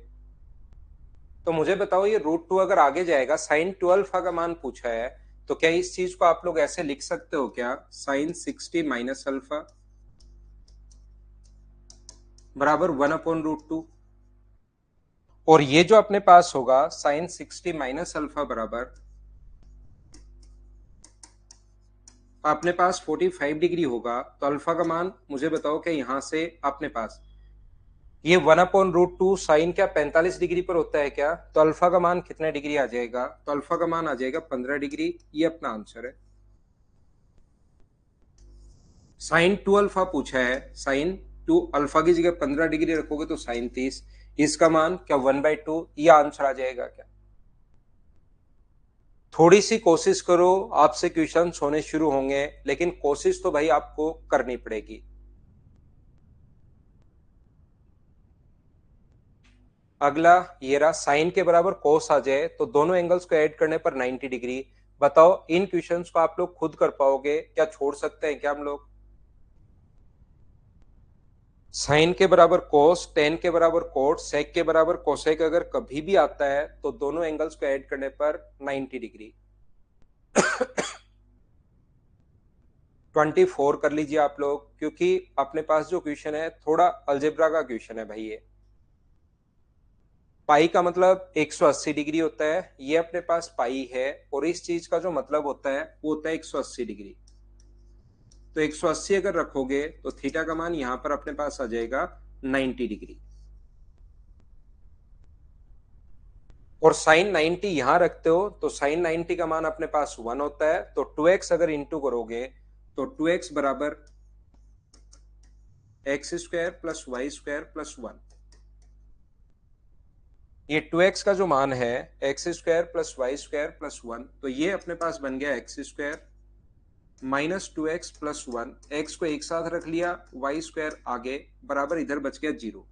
S1: तो मुझे बताओ ये √2 अगर आगे जाएगा, साइन 2 अल्फा का मान पूछा है, तो क्या इस चीज को आप लोग ऐसे लिख सकते हो क्या? साइन 60 माइनस अल्फा बराबर 1/√2, और ये जो अपने पास होगा साइन 60 माइनस अल्फा बराबर अपने पास 45 डिग्री होगा, तो अल्फा का मान मुझे बताओ कि यहां से अपने पास ये 1/√2 साइन क्या 45 डिग्री पर होता है क्या? तो अल्फा का मान कितने डिग्री आ जाएगा? तो अल्फा का मान आ जाएगा 15 डिग्री, ये अपना आंसर है। साइन 2 अल्फा पूछा है, साइन 2 अल्फा की जगह 15 डिग्री रखोगे तो साइन 30, इसका मान क्या 1/2, ये आंसर आ जाएगा क्या? थोड़ी सी कोशिश करो, आपसे क्वेश्चन होने शुरू होंगे, लेकिन कोशिश तो भाई आपको करनी पड़ेगी। अगला ये रहा, साइन के बराबर कोस आ जाए तो दोनों एंगल्स को ऐड करने पर 90 डिग्री। बताओ इन क्वेश्चंस को आप लोग खुद कर पाओगे क्या? छोड़ सकते हैं क्या हम लोग? साइन के बराबर कोस, टेन के बराबर कोट, सेक के बराबर कोसेक अगर कभी भी आता है तो दोनों एंगल्स को ऐड करने पर 90 डिग्री। 24 कर लीजिए आप लोग, क्योंकि अपने पास जो क्वेश्चन है थोड़ा अलजेब्रा का क्वेश्चन है भाई। ये पाई का मतलब 180 डिग्री होता है, ये अपने पास पाई है, और इस चीज का जो मतलब होता है वो होता है 180 डिग्री। तो 180 अगर रखोगे तो थीटा का मान यहां पर अपने पास आ जाएगा 90 डिग्री। और साइन 90 यहां रखते हो तो साइन 90 का मान अपने पास 1 होता है, तो 2x अगर इंटू करोगे तो 2x बराबर x square plus y square plus 1। ये 2x का जो मान है x square plus y square plus 1, तो ये अपने पास बन गया x square minus 2x plus 1। X को एक साथ रख लिया, वाई स्क्वायर आगे बराबर इधर बच गया 0।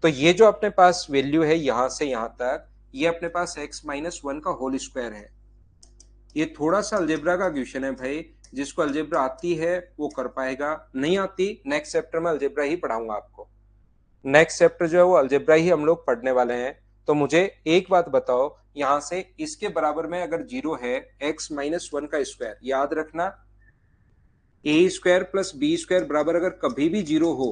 S1: तो ये जो अपने पास वैल्यू है यहां से यहां तक, ये अपने पास x माइनस 1 का होल स्क्वायर है। ये थोड़ा सा अलजेब्रा का क्वेश्चन है भाई, जिसको अलजेब्रा आती है वो कर पाएगा, नहीं आती नेक्स्ट चैप्टर में अलजेब्रा ही पढ़ाऊंगा आपको। नेक्स्ट चैप्टर जो है वो अलजेब्रा ही हम लोग पढ़ने वाले हैं। तो मुझे एक बात बताओ, यहां से इसके बराबर में अगर 0 है x माइनस 1 का स्क्वायर, याद रखना ए स्क्वायर प्लस बी स्क्वायर बराबर अगर कभी भी 0 हो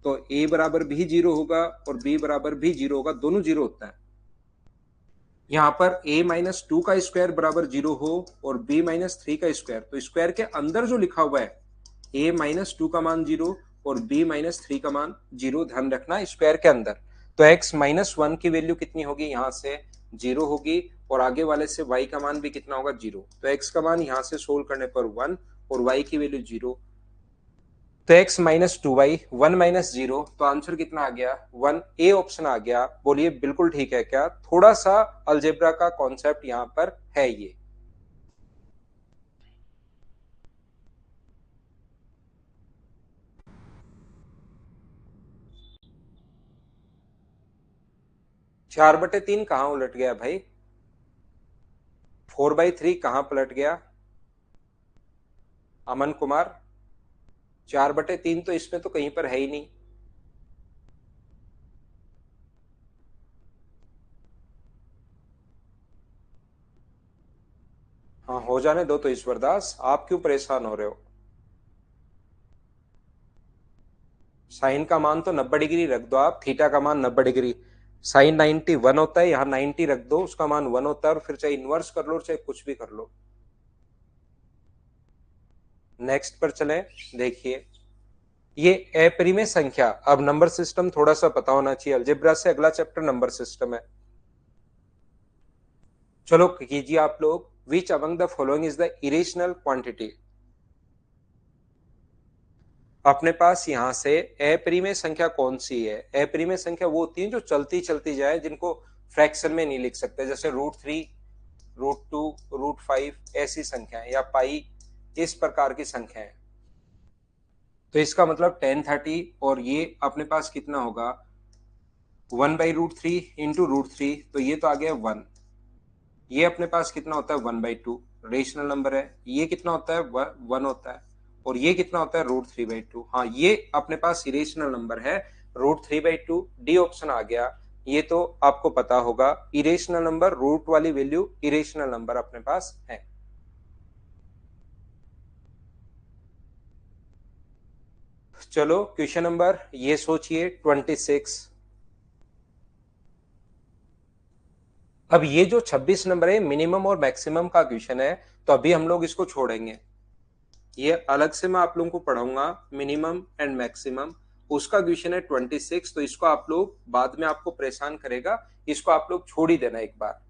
S1: तो a बराबर भी 0 होगा और b बराबर भी 0 होगा, दोनों 0 होता है। यहां पर a माइनस 2 का स्क्वायर बराबर 0 हो और b माइनस 3 का स्क्वायर, तो स्क्वायर के अंदर जो लिखा हुआ है a माइनस 2 का मान 0 और b माइनस 3 का मान 0, ध्यान रखना स्क्वायर के अंदर। तो x माइनस 1 की वैल्यू कितनी होगी, यहां से 0 होगी, और आगे वाले से y का मान भी कितना होगा 0। तो x का मान यहां से सोल्व करने पर 1 और y की वैल्यू 0। तो x माइनस 2y, 1 माइनस 0, तो आंसर कितना आ गया 1। ए ऑप्शन आ गया। बोलिए बिल्कुल ठीक है क्या? थोड़ा सा अलजेब्रा का कॉन्सेप्ट यहां पर है ये। चार बटे तीन कहां उलट गया भाई? 4/3 कहां पलट गया अमन कुमार? 4/3 तो इसमें तो कहीं पर है ही नहीं। हाँ हो जाने दो तो ईश्वर दास, आप क्यों परेशान हो रहे हो? साइन का मान तो 90 डिग्री रख दो आप, थीटा का मान 90 डिग्री। साइन 90 1 होता है, यहाँ 90 रख दो, उसका मान 1 होता है, और फिर चाहे इनवर्स कर लो चाहे कुछ भी कर लो। नेक्स्ट पर चले। देखिए ये अपरिमेय संख्या, अब नंबर सिस्टम थोड़ा सा पता होना चाहिए, अलजेब्रा से अगला चैप्टर नंबर सिस्टम है। चलो कीजिए आप लोग, which among the following is the irrational quantity. अपने पास यहां से अपरिमेय संख्या कौन सी है? अपरिमेय संख्या वो होती है जो चलती चलती जाए, जिनको फ्रैक्शन में नहीं लिख सकते, जैसे √3, √2, √5 ऐसी संख्याएं, या पाई, इस प्रकार की संख्याएं। तो इसका मतलब 1030, और ये अपने पास कितना होगा 1/√3 इंटू √3, तो ये तो आ गया 1। ये अपने पास कितना होता है 1/2, रेशनल नंबर है। ये कितना होता है 1 होता है, और ये कितना होता है √3/2। हाँ ये अपने पास इरेशनल नंबर है √3/2, डी ऑप्शन आ गया। ये तो आपको पता होगा, इरेशनल नंबर रूट वाली वैल्यू इरेशनल नंबर अपने पास है। चलो क्वेश्चन नंबर ये सोचिए 26। अब ये जो 26 नंबर है मिनिमम और मैक्सिमम का क्वेश्चन है, तो अभी हम लोग इसको छोड़ेंगे, ये अलग से मैं आप लोगों को पढ़ाऊंगा मिनिमम एंड मैक्सिमम। उसका क्वेश्चन है 26, तो इसको आप लोग बाद में आपको परेशान करेगा, इसको आप लोग छोड़ ही देना एक बार,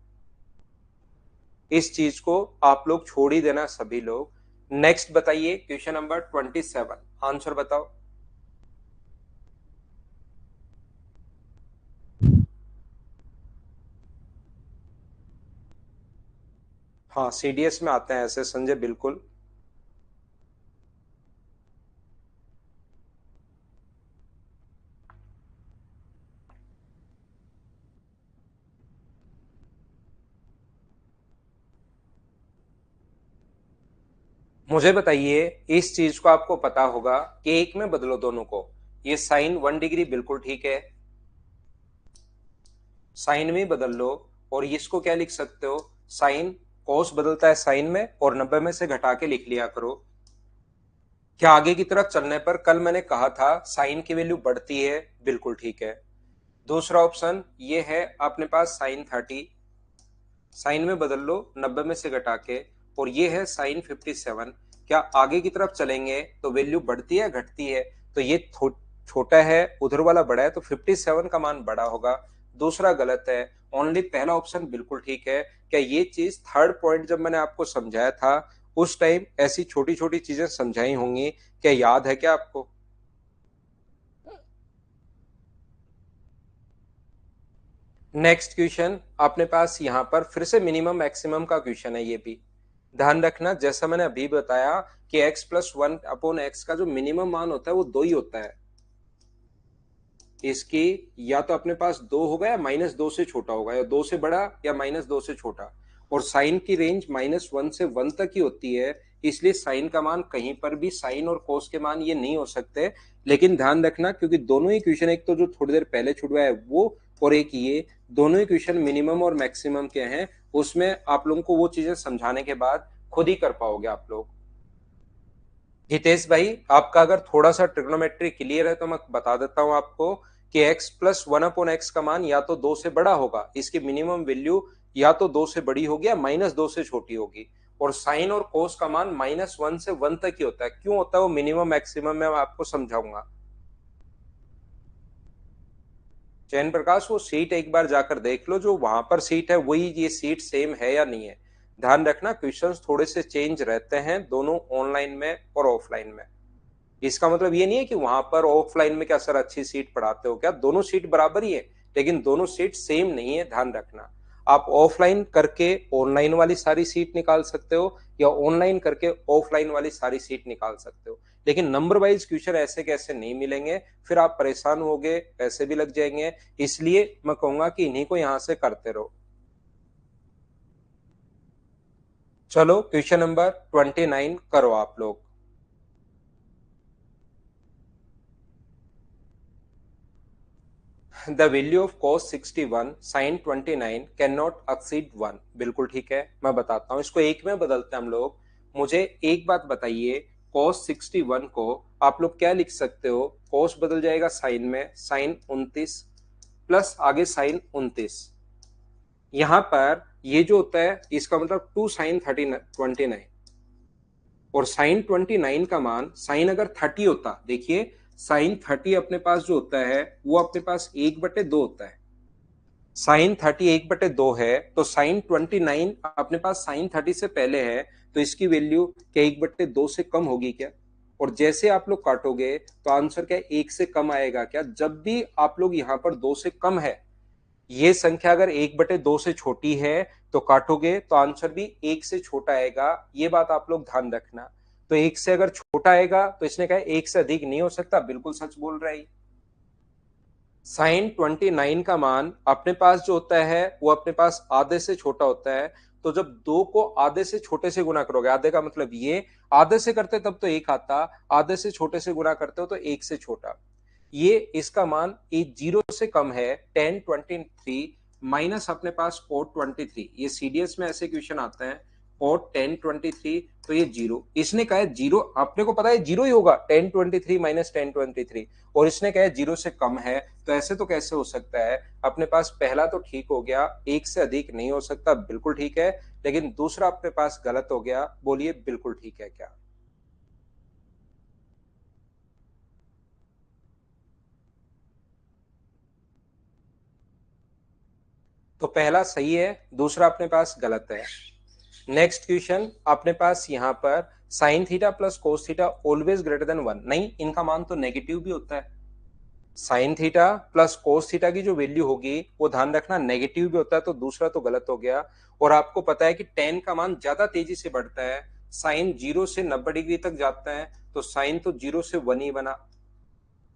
S1: इस चीज को आप लोग छोड़ ही देना सभी लोग। नेक्स्ट बताइए क्वेश्चन नंबर 27, आंसर बताओ। हाँ सीडीएस में आते हैं ऐसे संजय, बिल्कुल। मुझे बताइए, इस चीज को आपको पता होगा कि एक में बदलो दोनों को, ये साइन 1 डिग्री बिल्कुल ठीक है, साइन में बदल लो, और इसको क्या लिख सकते हो, साइन, कोस बदलता है साइन में, और 90 में से घटा के लिख लिया करो। क्या आगे की तरफ चलने पर कल मैंने कहा था साइन की वैल्यू बढ़ती है, बिल्कुल ठीक है। दूसरा ऑप्शन ये है अपने पास साइन 30, साइन में बदल लो 90 में से घटा के, और ये है साइन 57। क्या आगे की तरफ चलेंगे तो वैल्यू बढ़ती है घटती है, तो ये छोटा है, उधर वाला बड़ा है, तो 57 का मान बड़ा होगा। दूसरा गलत है, ओनली पहला ऑप्शन बिल्कुल ठीक है। क्या ये चीज थर्ड पॉइंट जब मैंने आपको समझाया था उस टाइम ऐसी छोटी छोटी चीजें समझाई होंगी, क्या याद है क्या आपको? नेक्स्ट क्वेश्चन अपने पास यहाँ पर फिर से मिनिमम मैक्सिमम का क्वेश्चन है। ये भी ध्यान रखना, जैसा मैंने अभी बताया कि x+1/x का जो मिनिमम मान होता है वो 2 ही होता है। इसकी या तो अपने पास 2 होगा या -2 से छोटा होगा, या 2 से बड़ा या -2 से छोटा, और साइन की रेंज -1 से 1 तक ही होती है, इसलिए साइन का मान कहीं पर भी साइन और कोस के मान ये नहीं हो सकते। लेकिन ध्यान रखना, क्योंकि दोनों ही क्वेश्चन, एक तो जो थोड़ी देर पहले छुड़वा है वो, और एक ये, दोनों ही क्वेश्चन मिनिमम और मैक्सिमम के हैं, उसमें आप लोगों को वो चीजें समझाने के बाद खुद ही कर पाओगे आप लोग। हितेश भाई, आपका अगर थोड़ा सा ट्रिग्नोमेट्री क्लियर है तो मैं बता देता हूं आपको कि x+1/x का मान या तो 2 से बड़ा होगा, इसकी मिनिमम वैल्यू या तो 2 से बड़ी होगी या -2 से छोटी होगी, और साइन और कोस का मान -1 से 1 तक ही होता है। क्यों होता है वो मिनिमम मैक्सिमम में, मैं आपको समझाऊंगा। चयन प्रकाश, वो सीट एक बार जाकर देख लो, जो वहां पर सीट है वही ये सीट सेम है या नहीं है। ध्यान रखना, क्वेश्चंस थोड़े से चेंज रहते हैं दोनों ऑनलाइन में और ऑफलाइन में। इसका मतलब ये नहीं है कि वहां पर ऑफलाइन में क्या सर अच्छी सीट पढ़ाते हो, क्या दोनों सीट बराबर ही है, लेकिन दोनों सीट सेम नहीं है, ध्यान रखना। आप ऑफलाइन करके ऑनलाइन वाली सारी सीट निकाल सकते हो, या ऑनलाइन करके ऑफलाइन वाली सारी सीट निकाल सकते हो, लेकिन नंबर वाइज क्वेश्चन ऐसे कैसे नहीं मिलेंगे, फिर आप परेशान होगे, पैसे भी लग जाएंगे। इसलिए मैं कहूंगा कि इन्हीं को यहां से करते रहो। चलो क्वेश्चन नंबर 29 करो आप लोग। The value of cos 61 sin 29 can not exceed 1, बिल्कुल ठीक है। मैं बताता हूं, इसको एक में बदलते हैं हम लोग। मुझे एक बात बताइए, cos 61 को आप लोग क्या लिख सकते हो? cos बदल जाएगा sin में, sin 29 प्लस आगे sin 29। यहां पर ये जो होता है इसका मतलब 2 sin 29, और साइन 29 का मान, साइन अगर 30 होता, देखिए साइन 30 अपने पास जो होता है वो अपने पास 1/2 होता है। साइन 30 1/2 है, तो साइन 29 अपने पास साइन 30 से पहले है, तो इसकी वैल्यू क्या 1/2 से कम होगी क्या? और जैसे आप लोग काटोगे तो आंसर क्या 1 से कम आएगा क्या? जब भी आप लोग यहाँ पर 2 से कम है, ये संख्या अगर 1/2 से छोटी है तो काटोगे तो आंसर भी 1 से छोटा आएगा। ये बात आप लोग ध्यान रखना। तो 1 से अगर छोटा आएगा तो इसने कहा 1 से अधिक नहीं हो सकता, बिल्कुल सच बोल रहा है। साइन 29 का मान अपने पास जो होता है वो अपने पास आधे से छोटा होता है, तो जब 2 को आधे से छोटे से गुना करोगे, आधे का मतलब ये, आधे से करते तब तो 1 आता, आधे से छोटे से गुना करते हो तो 1 से छोटा। ये इसका मान 0 से कम है, tan 23 माइनस अपने पास cot 23। ये सीडीएस में ऐसे क्वेश्चन आते हैं, cot tan 23, तो ये 0, इसने कहा है 0, अपने को पता है 0 ही होगा, tan 23 माइनस tan 23, और इसने कहा है 0 से कम है, तो ऐसे तो कैसे हो सकता है? अपने पास पहला तो ठीक हो गया, 1 से अधिक नहीं हो सकता, बिल्कुल ठीक है, लेकिन दूसरा अपने पास गलत हो गया। बोलिए बिल्कुल ठीक है क्या? तो पहला सही है, दूसरा अपने पास गलत है। नेक्स्ट क्वेश्चन अपने पास यहाँ पर sine theta plus cos theta always greater than 1, नहीं, इनका मान तो नेगेटिव भी होता है। Sine theta plus cos theta की जो वैल्यू होगी वो ध्यान रखना नेगेटिव भी होता है, तो दूसरा तो गलत हो गया। और आपको पता है कि टेन का मान ज्यादा तेजी से बढ़ता है, साइन 0 से 90 डिग्री तक जाता है, तो साइन तो 0 से 1 ही बना,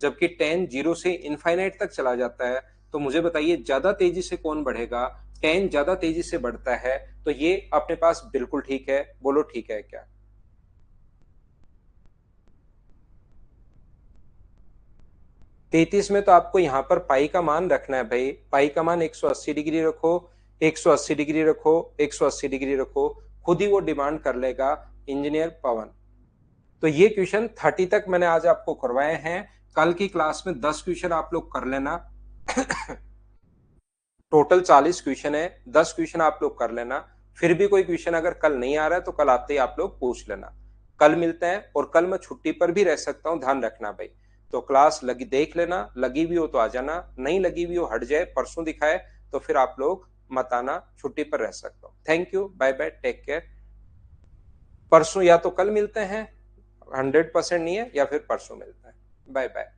S1: जबकि टेन 0 से इनफाइनाइट तक चला जाता है। तो मुझे बताइए ज्यादा तेजी से कौन बढ़ेगा? टेन ज्यादा तेजी से बढ़ता है, तो ये अपने पास बिल्कुल ठीक है। बोलो ठीक है क्या? 33 में तो आपको यहाँ पर पाई का मान रखना है भाई, पाई का मान 180 डिग्री रखो, 180 डिग्री रखो, 180 डिग्री रखो, खुद ही वो डिमांड कर लेगा इंजीनियर पवन। तो ये क्वेश्चन 30 तक मैंने आज आपको करवाए हैं। कल की क्लास में 10 क्वेश्चन आप लोग कर लेना। टोटल 40 क्वेश्चन है, 10 क्वेश्चन आप लोग कर लेना। फिर भी कोई क्वेश्चन अगर कल नहीं आ रहा है तो कल आते ही आप लोग पूछ लेना। कल मिलते हैं, और कल मैं छुट्टी पर भी रह सकता हूं, ध्यान रखना भाई। तो क्लास लगी देख लेना, लगी भी हो तो आ जाना, नहीं लगी भी हो हट जाए, परसों दिखाए तो फिर आप लोग मत आना, छुट्टी पर रह सकता हूं। Thank you, bye bye, take care. परसों या तो कल मिलते हैं, 100% नहीं है, या फिर परसों मिलते हैं। Bye bye.